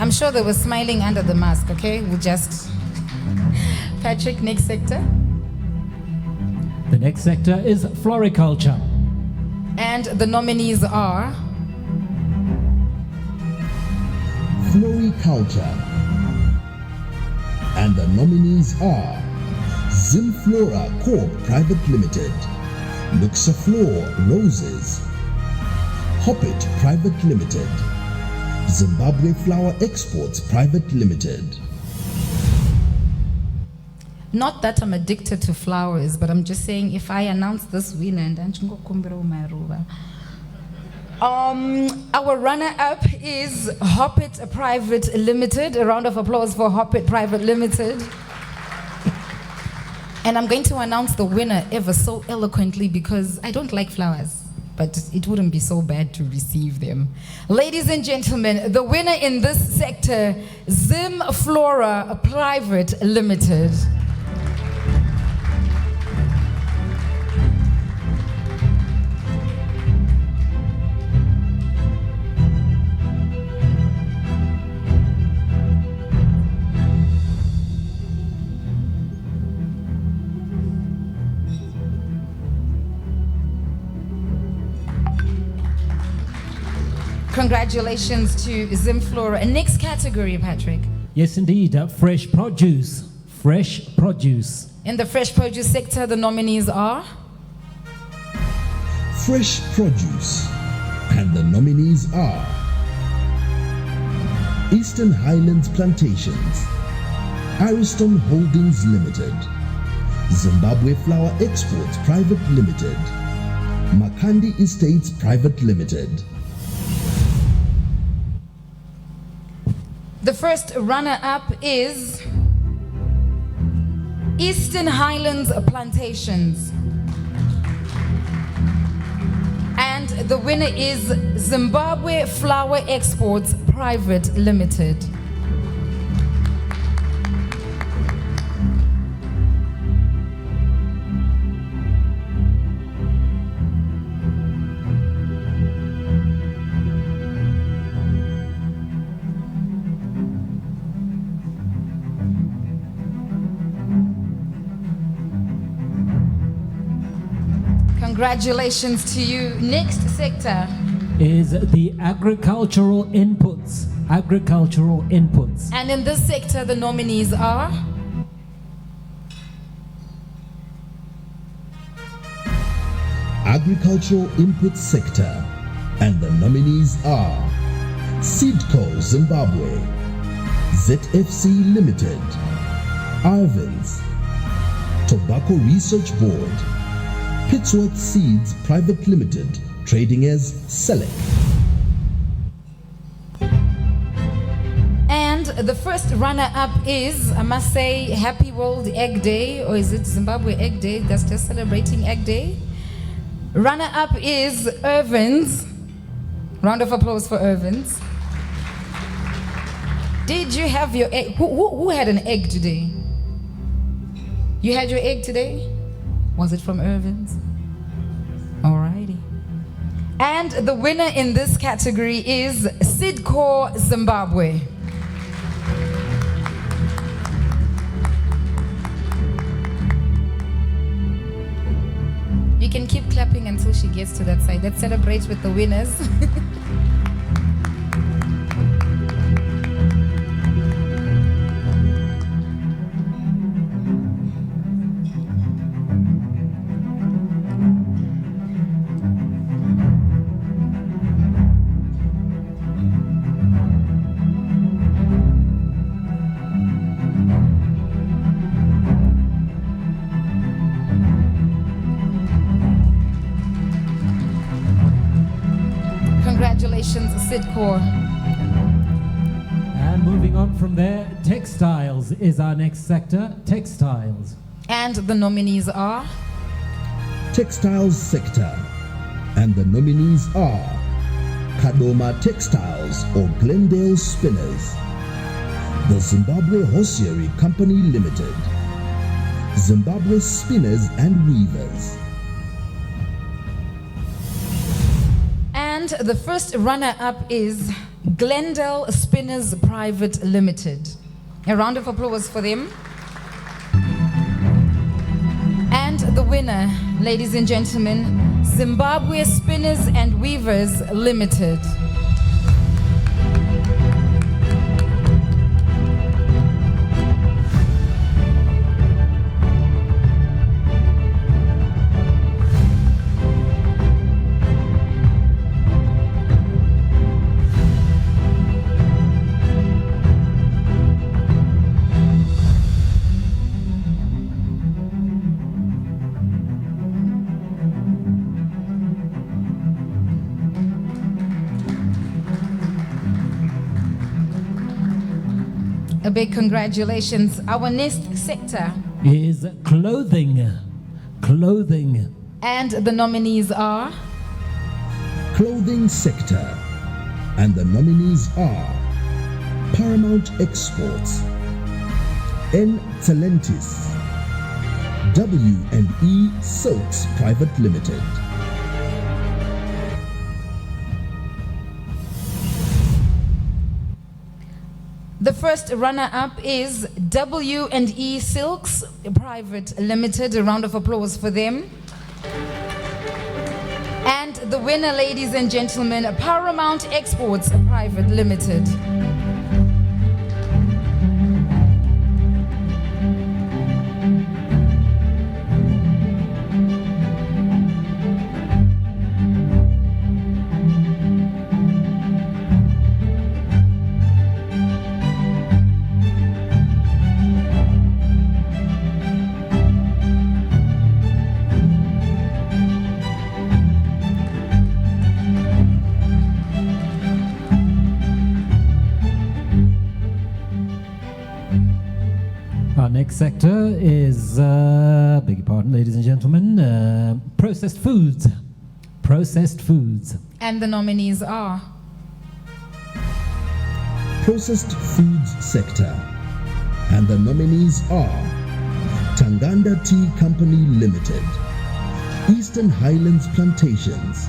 I'm sure they were smiling under the mask, okay? We'll just... Patrick, next sector. The next sector is floriculture. And the nominees are... Floriculture. And the nominees are Zimflora Corp Private Limited, Luxaflor Roses, Hoppit Private Limited, Zimbabwe Flower Exports Private Limited. Not that I'm addicted to flowers, but I'm just saying if I announce this winner, and our runner-up is Hoppit Private Limited. A round of applause for Hoppit Private Limited. And I'm going to announce the winner ever so eloquently because I don't like flowers, but it wouldn't be so bad to receive them. Ladies and gentlemen, the winner in this sector, Zimflora Private Limited. Congratulations to Zimflora. Next category, Patrick. Yes, indeed. Fresh produce. Fresh produce. In the fresh produce sector, the nominees are... Fresh Produce. And the nominees are Eastern Highlands Plantations, Ariston Holdings Limited, Zimbabwe Flower Exports Private Limited, Makandi Estates Private Limited. The first runner-up is Eastern Highlands Plantations. And the winner is Zimbabwe Flower Exports Private Limited. Congratulations to you. Next sector is the agricultural inputs. Agricultural inputs. And in this sector, the nominees are Agricultural Input Sector. And the nominees are Seedco Zimbabwe, ZFC Limited, Arvin's, Tobacco Research Board, Pittsworth Seeds Private Limited, trading as Select. And the first runner-up is, I must say, Happy World Egg Day, or is it Zimbabwe Egg Day? That's just celebrating Egg Day. Runner-up is Irvins. Round of applause for Irvins. Did you have your egg? Who had an egg today? You had your egg today? Was it from Irvins? Alrighty. And the winner in this category is Sidco Zimbabwe. You can keep clapping until she gets to that side. Let's celebrate with the winners. Congratulations, Sidco. And moving on from there, textiles is our next sector. Textiles. And the nominees are Textiles sector. And the nominees are Kadoma Textiles or Glendale Spinners, the Zimbabwe Hosiery Company Limited, Zimbabwe Spinners and Weavers. And the first runner-up is Glendale Spinners Private Limited. A round of applause for them. And the winner, ladies and gentlemen, Zimbabwe Spinners and Weavers Limited. A big congratulations. Our next sector Is clothing. Clothing. and the nominees are Clothing sector. And the nominees are Paramount Exports, N Talentis, W&E Silks Private Limited. the first runner-up is W&E Silks Private Limited. A round of applause for them. And the winner, ladies and gentlemen, Paramount Exports Private Limited. Our next sector is, beg your pardon, ladies and gentlemen, processed foods. Processed foods. And the nominees are Processed Foods sector. And the nominees are Tanganda Tea Company Limited, Eastern Highlands Plantations,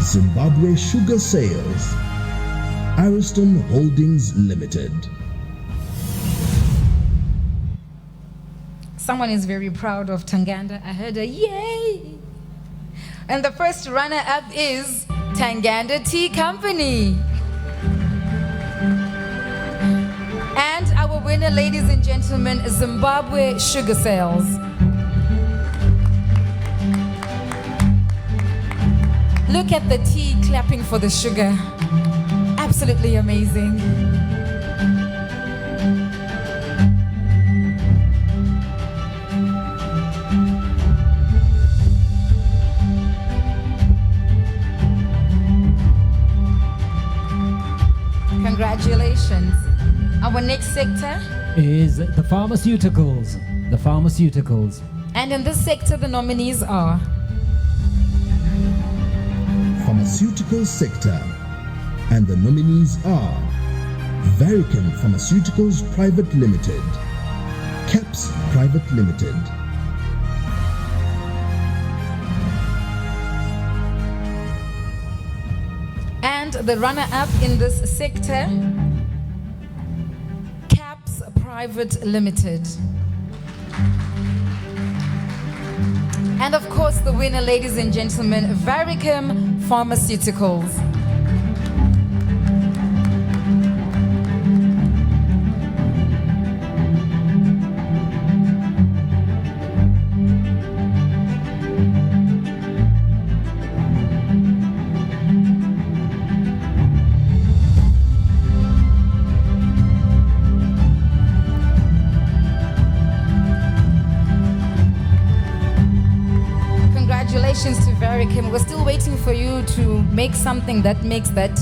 Zimbabwe Sugar Sales, Ariston Holdings Limited. Someone is very proud of Tanganda. I heard a yay. And the first runner-up is Tanganda Tea Company. And our winner, ladies and gentlemen, is Zimbabwe Sugar Sales. Look at the tea clapping for the sugar. Absolutely amazing. Congratulations. Our next sector, is the pharmaceuticals. The pharmaceuticals. and in this sector, the nominees are Pharmaceutical sector. And the nominees are Varicom Pharmaceuticals Private Limited, CAPS Private Limited, and the runner-up in this sector, CAPS Private Limited. And of course, the winner, ladies and gentlemen, Varicom Pharmaceuticals. Congratulations to Varicom. We're still waiting for you to make something that makes that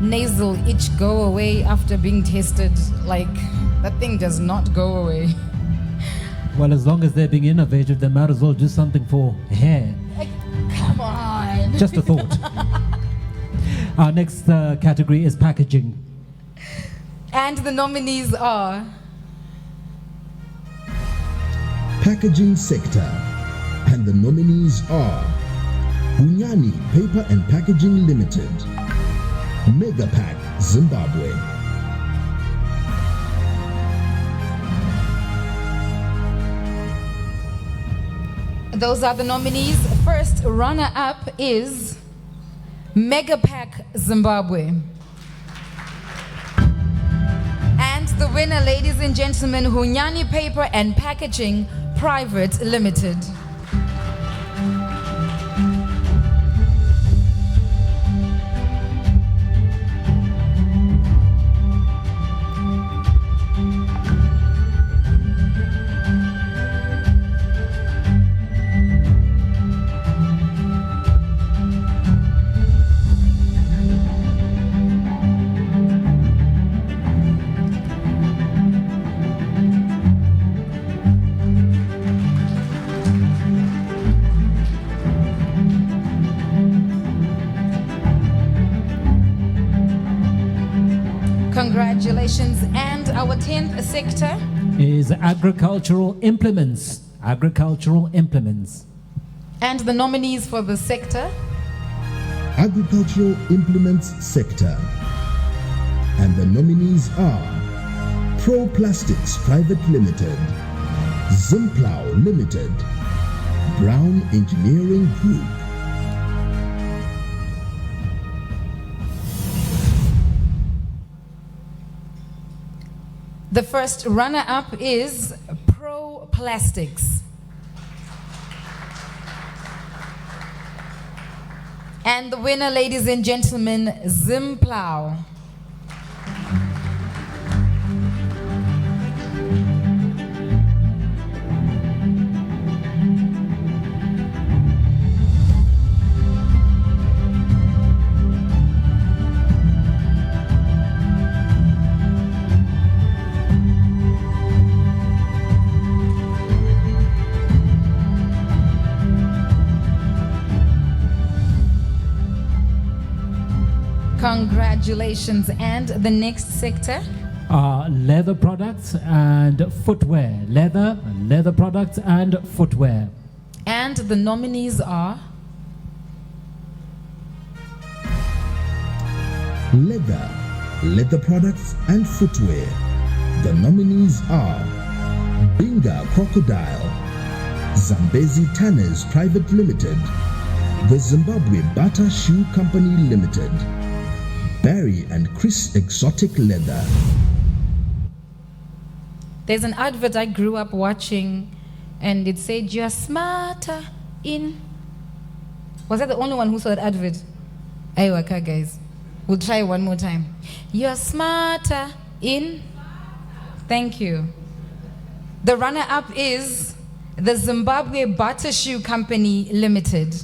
nasal itch go away after being tested. Like, that thing does not go away. Well, as long as they're being innovative, they might as well do something for hair. Like, come on. Just a thought. Our next category is packaging. And the nominees are Packaging sector. And the nominees are Hunyani Paper and Packaging Limited, Megapack Zimbabwe, Those are the nominees. First runner-up is Megapack Zimbabwe. And the winner, ladies and gentlemen, Hunyani Paper and Packaging Private Limited. Congratulations. And our 10th sector is agricultural implements. Agricultural implements. and the nominees for the sector. Agricultural Implements Sector. And the nominees are Pro Plastics Private Limited, ZimPlow Limited, Brown Engineering Group. The first runner-up is Pro Plastics. And the winner, ladies and gentlemen, ZimPlow. Congratulations. And the next sector? Leather products and footwear. Leather products and footwear. And the nominees are Leather products and footwear. The nominees are Binga Crocodile, Zambezi Tanners Private Limited, the Zimbabwe Bata Shoe Company Limited, Barry and Chris Exotic Leather. There's an advert I grew up watching, and it said, "You're smarter in." Was I the only one who saw that advert? Aywaka, guys. We'll try one more time. You're smarter in. Thank you. The runner-up is the Zimbabwe Bata Shoe Company Limited.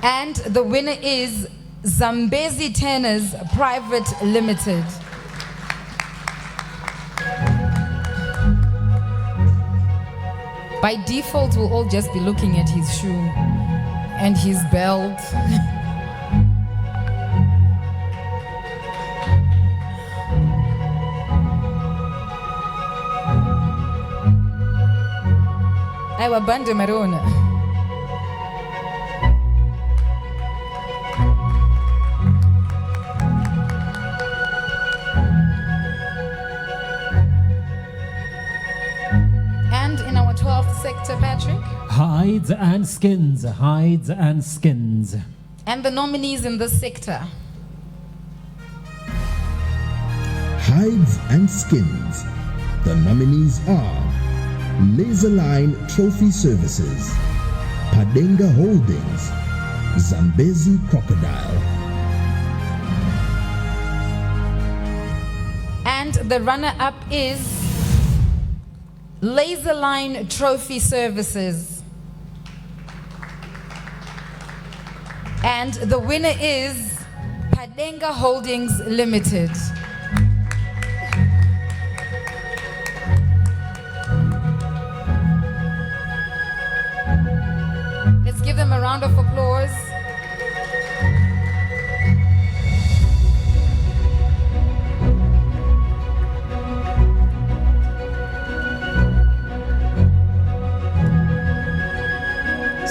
And the winner is Zambezi Tenors Private Limited. By default, we'll all just be looking at his shoe and his belt. Aiwa bande marona. And in our 12th sector, Patrick. Hides and skins, hides and skins. And the nominees in this sector. Hides and skins. The nominees are Laserline Trophy Services, Padenga Holdings, Zambezi Crocodile. And the runner-up is Laserline Trophy Services. And the winner is Padenga Holdings Limited. Let's give them a round of applause.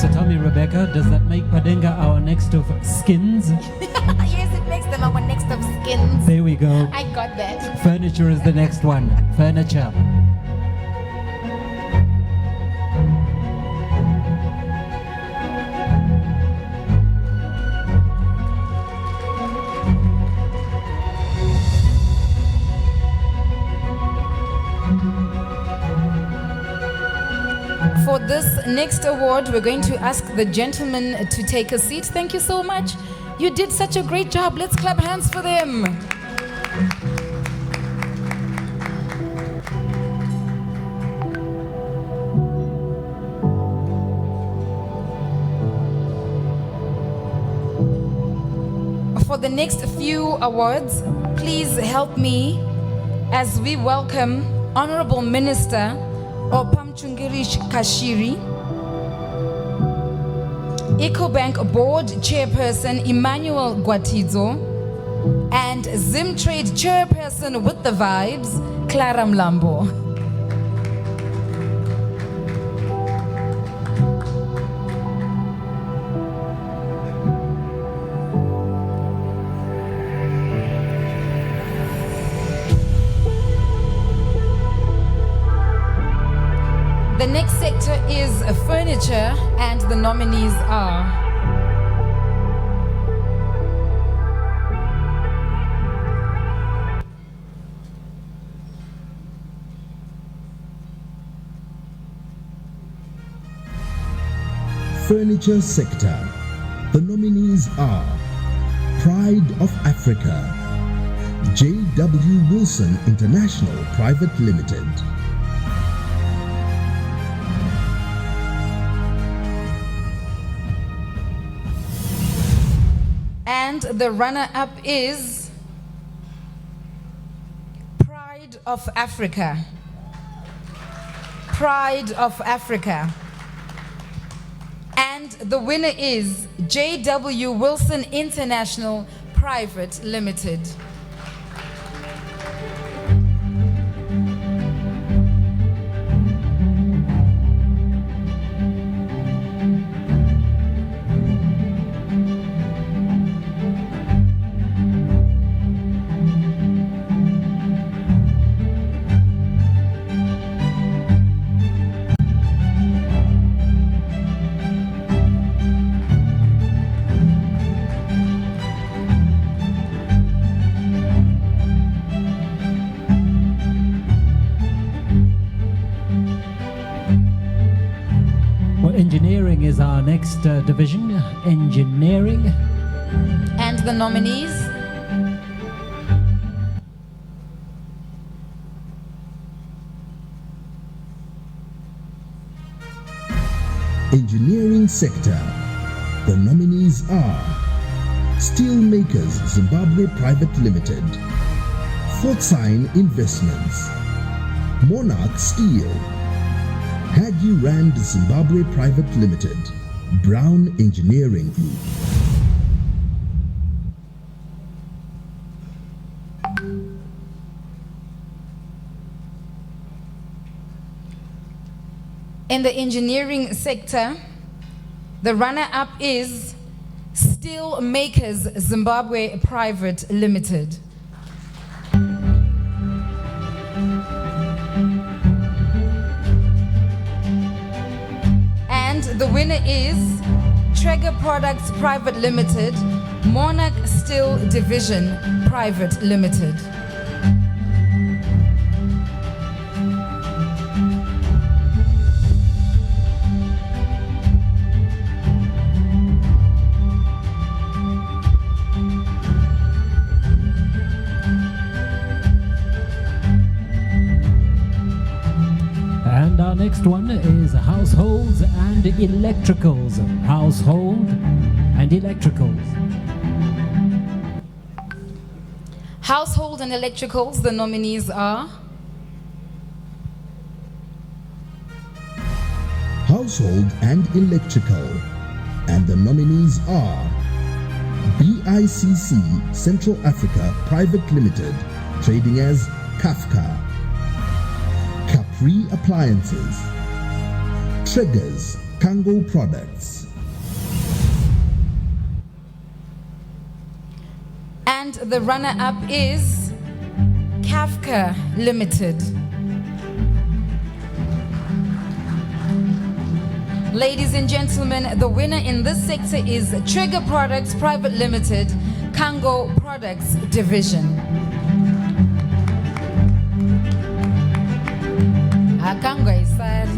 So tell me, Rebecca, does that make Padenga our next of skins? Yes, it makes them our next of skins. There we go. I got that. Furniture is the next one. Furniture. For this next award, we're going to ask the gentleman to take a seat. Thank you so much. You did such a great job. Let's clap hands for them. For the next few awards, please help me as we welcome Honorable Minister Opamchungirish Kashiri, EcoBank Board Chairperson Emmanuel Gwatidzo, and ZimTrade Chairperson with the Vibes, Clara Mlambo. The next sector is furniture, and the nominees are Furniture sector. The nominees are Pride of Africa, J.W. Wilson International Private Limited, and the runner-up is Pride of Africa. Pride of Africa. And the winner is J.W. Wilson International Private Limited. Engineering is our next division. Engineering. And the nominees? Engineering sector. The nominees are Steelmakers Zimbabwe Private Limited, Fort Sign Investments, Monarch Steel, Hagi Rand Zimbabwe Private Limited, Brown Engineering Group. In the engineering sector, the runner-up is Steel Makers Zimbabwe Private Limited. And the winner is Traeger Products Private Limited, Monarch Steel Division Private Limited. And our next one is households and electricals. Household and electricals. Household and electricals, the nominees are Household and Electrical, and the nominees are BICC Central Africa Private Limited, trading as Kafka, Capri Appliances, Triggers Kango Products. and the runner-up is Kafka Limited. Ladies and gentlemen, the winner in this sector is Trigger Products Private Limited, Kango Products Division. Kango is sad.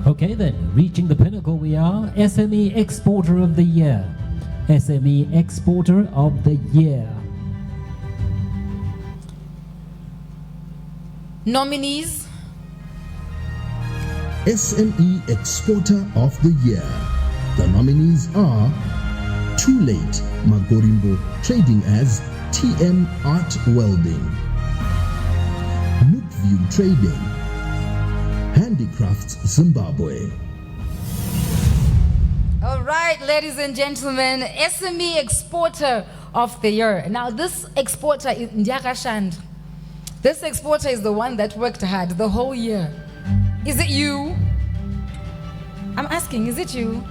Okay then, reaching the pinnacle we are. SME Exporter of the Year. SME Exporter of the Year. Nominees: SME Exporter of the Year. The nominees are Too Late Magorimbo, trading as TM Art Welding, Nookview Trading, Handicrafts Zimbabwe. All right, ladies and gentlemen, SME Exporter of the Year. Now, this exporter is Ndiakashand. This exporter is the one that worked hard the whole year. Is it you? I'm asking, is it you?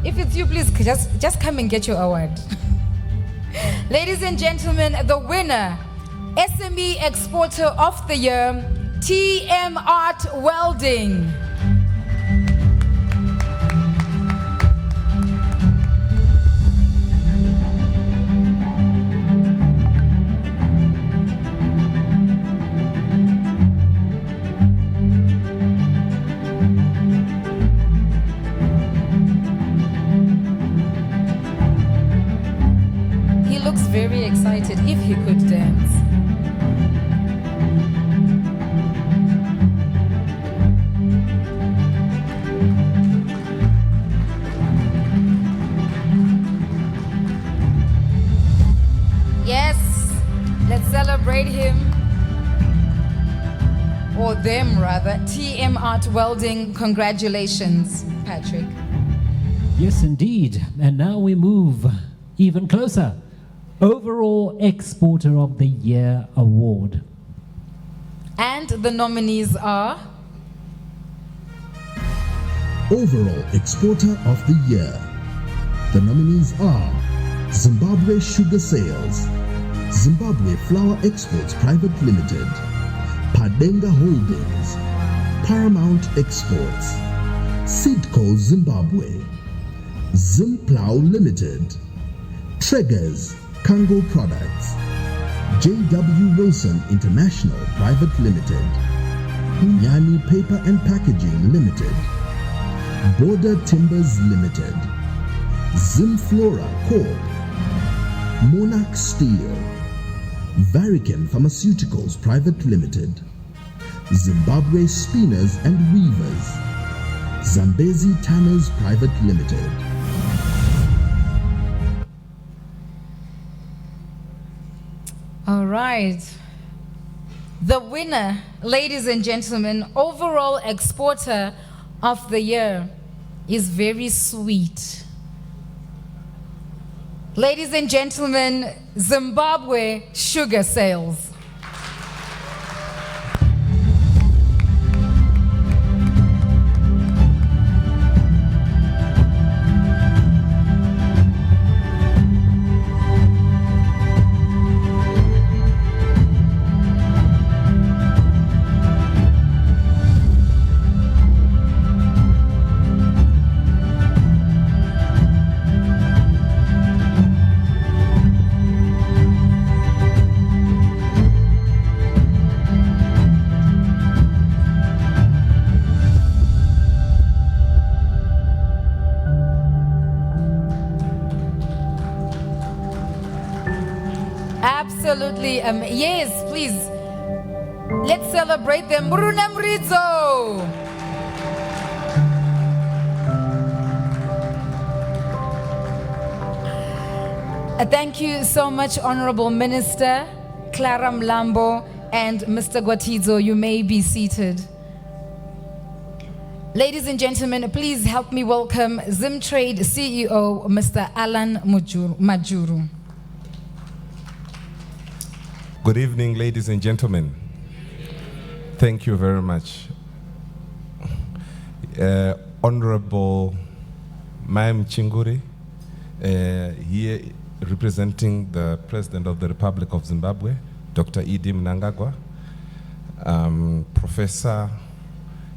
If it's you, please just come and get your award. Ladies and gentlemen, the winner, SME Exporter of the Year, TM Art Welding. He looks very excited if he could dance. Yes, let's celebrate him, or them rather. TM Art Welding, congratulations, Patrick. Yes, indeed. And now we move even closer. Overall Exporter of the Year Award. And the nominees are Overall Exporter of the Year. The nominees are Zimbabwe Sugar Sales, Zimbabwe Flour Exports Private Limited, Padenga Holdings, Paramount Exports, Sidco Zimbabwe, Zimplow Limited, Treggers Kango Products, J.W. Wilson International Private Limited, Hunyani Paper and Packaging Limited, Border Timbers Limited, Zimflora Corp, Monarch Steel, Varican Pharmaceuticals Private Limited, Zimbabwe Spinners and Weavers, Zambezi Tanners Private Limited. All right. The winner, ladies and gentlemen, overall exporter of the year is very sweet. Ladies and gentlemen, Zimbabwe sugar sales. Absolutely. Yes, please. Let's celebrate them. Muruna Mrizo. Thank you so much, Honorable Minister Clara Mlambo and Mr. Gwatidzo. You may be seated. Ladies and gentlemen, please help me welcome ZimTrade CEO, Mr. Alan Majuru. Good evening, ladies and gentlemen. Thank you very much. Honorable Maim Chinguri, here representing the President of the Republic of Zimbabwe, Dr. Idi Mnangagwa, Professor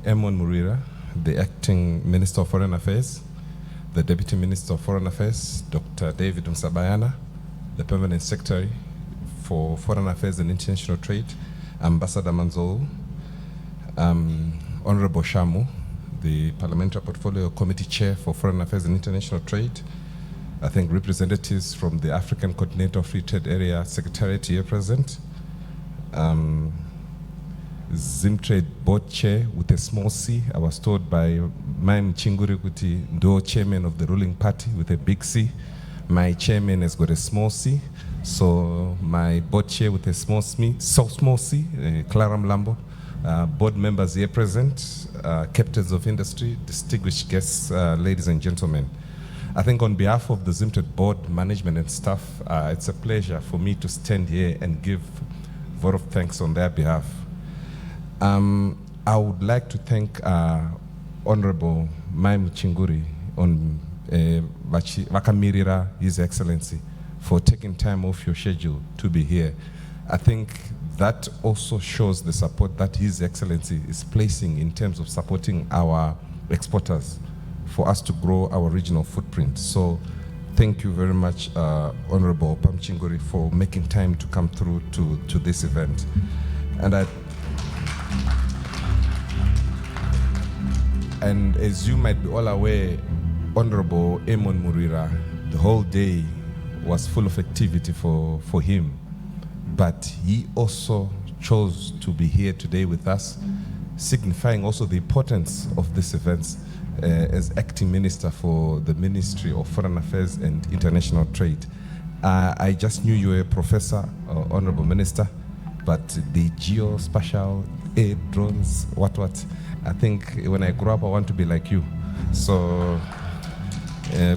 Emon Murira, the Acting Minister of Foreign Affairs, the Deputy Minister of Foreign Affairs, Dr. David Msabayana, the Permanent Secretary for Foreign Affairs and International Trade, Ambassador Manzou, Honorable Shamu, the Parliamentary Portfolio Committee Chair for Foreign Affairs and International Trade, I think representatives from the African Continental Free Trade Area Secretariat here present, ZimTrade Board Chair with a small C. I was told by Maim Chinguri Kuti, Ndo Chairman of the ruling party with a big C. My chairman has got a small C. So my board chair with a small C, Clara Mlambo, board members here present, captains of industry, distinguished guests, ladies and gentlemen. I think on behalf of the ZimTrade board, management and staff, it's a pleasure for me to stand here and give a vote of thanks on their behalf. I would like to thank Honorable Maim Chinguri on Vakamirira, His Excellency, for taking time off your schedule to be here. I think that also shows the support that His Excellency is placing in terms of supporting our exporters for us to grow our regional footprint. So thank you very much, Honorable Pam Chinguri, for making time to come through to this event. And as you might be all aware, Honorable Emon Murira, the whole day was full of activity for him, but he also chose to be here today with us, signifying also the importance of this event as acting minister for the Ministry of Foreign Affairs and International Trade. I just knew you were a professor, Honorable Minister, but the geospatial air drones, what, I think when I grow up, I want to be like you. So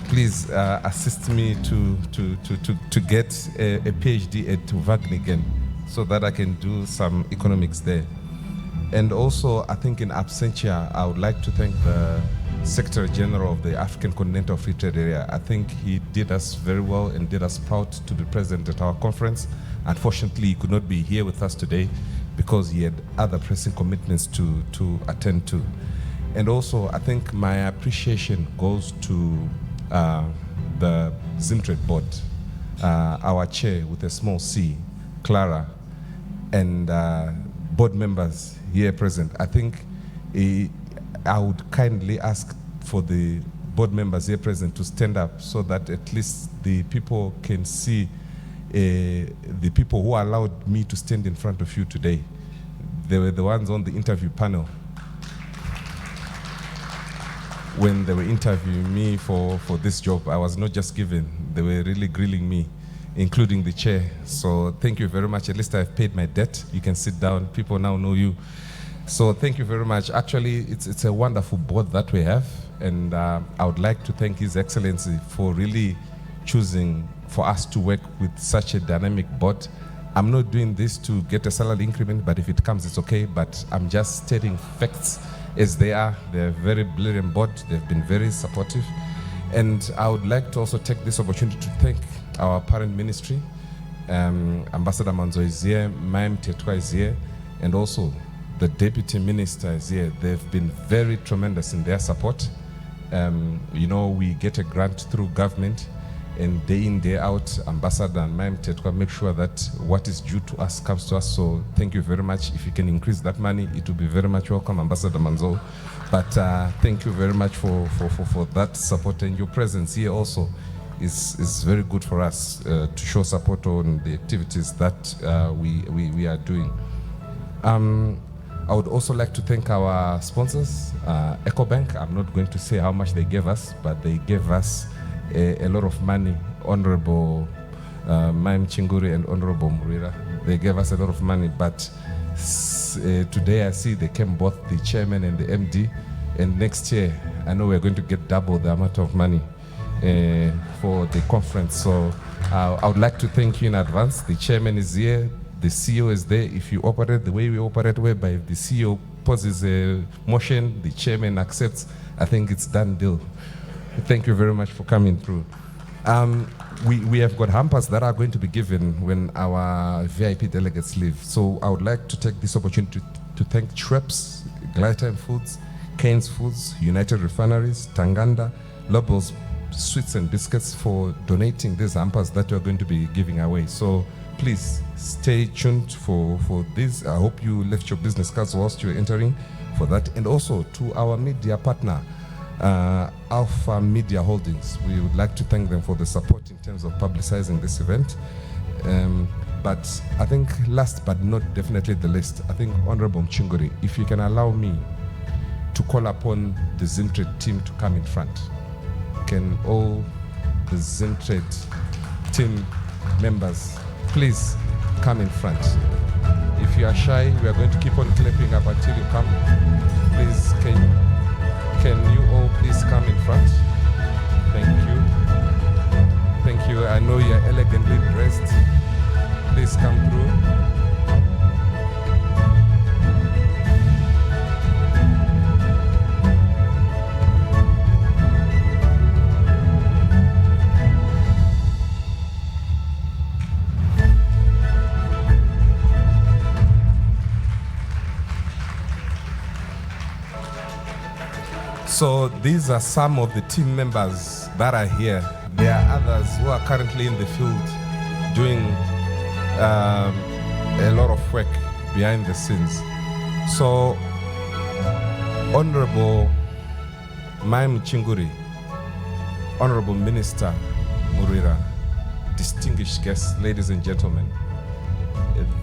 please assist me to get a PhD at Wageningen so that I can do some economics there. And also, I think in absentia, I would like to thank the Secretary General of the African Continental Free Trade Area. I think he did us very well and did us proud to be present at our conference. Unfortunately, he could not be here with us today because he had other pressing commitments to attend to. And also, I think my appreciation goes to the ZimTrade board, our chair with a small C, Clara, and board members here present, I think I would kindly ask for the board members here present to stand up so that at least the people can see the people who allowed me to stand in front of you today. They were the ones on the interview panel when they were interviewing me for this job. I was not just given, they were really grilling me, including the chair. So thank you very much. At least I've paid my debt. You can sit down. People now know you. So thank you very much. Actually, it's a wonderful board that we have. And I would like to thank His Excellency for really choosing for us to work with such a dynamic board. I'm not doing this to get a salary increment, but if it comes, it's okay. But I'm just stating facts as they are. They're a very brilliant board. They've been very supportive. And I would like to also take this opportunity to thank our parent ministry. Ambassador Manzo is here, Maim Tetwa is here, and also the deputy minister is here. They've been very tremendous in their support. You know, we get a grant through government, and day in, day out, Ambassador and Maim Tetwa make sure that what is due to us comes to us. So thank you very much. If you can increase that money, it will be very much welcome, Ambassador Manzo. But thank you very much for that support, and your presence here also is very good for us to show support on the activities that we are doing. I would also like to thank our sponsors, EcoBank. I'm not going to say how much they gave us, but they gave us a lot of money. Honorable Maim Chinguri and Honorable Murira, they gave us a lot of money, but today I see they came both the chairman and the MD, and next year I know we're going to get double the amount of money for the conference. So I would like to thank you in advance. The chairman is here, the CEO is there. If you operate the way we operate, whereby if the CEO poses a motion, the chairman accepts, I think it's done deal. Thank you very much for coming through. We have got hampers that are going to be given when our VIP delegates leave. So I would like to take this opportunity to thank Schweppes, Glytime Foods, Keynes Foods, United Refineries, Tanganda, Lobel's Sweets and Biscuits for donating these hampers that we're going to be giving away. So please stay tuned for this. I hope you left your business cards whilst you're entering for that. And also to our media partner, Alpha Media Holdings. We would like to thank them for the support in terms of publicizing this event. But I think last but not definitely the least, I think Honorable Mchinguri, if you can allow me to call upon the ZimTrade team to come in front. Can all the ZimTrade team members please come in front? If you are shy, we are going to keep on clapping up until you come. Please, can you all please come in front? Thank you. Thank you. I know you are elegantly dressed. Please come through. So these are some of the team members that are here. There are others who are currently in the field doing a lot of work behind the scenes. So Honorable Maim Chinguri, Honorable Minister Murira, distinguished guests, ladies and gentlemen,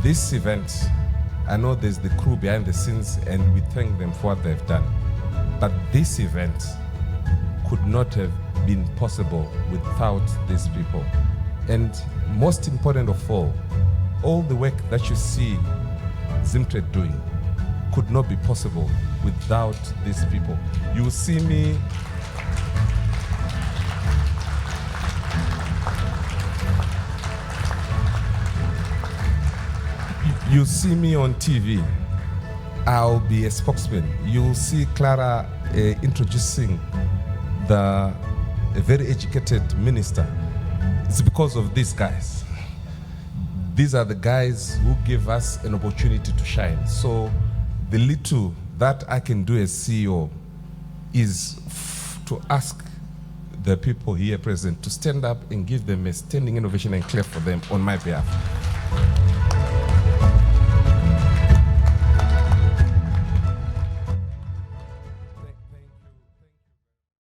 this event, I know there's the crew behind the scenes and we thank them for what they've done. But this event could not have been possible without these people. And most important of all the work that you see ZimTrade doing could not be possible without these people. You will see me you see me on TV. I'll be a spokesman. You'll see Clara introducing a very educated minister. It's because of these guys. These are the guys who give us an opportunity to shine. So the little that I can do as CEO is to ask the people here present to stand up and give them a standing ovation and clap for them on my behalf.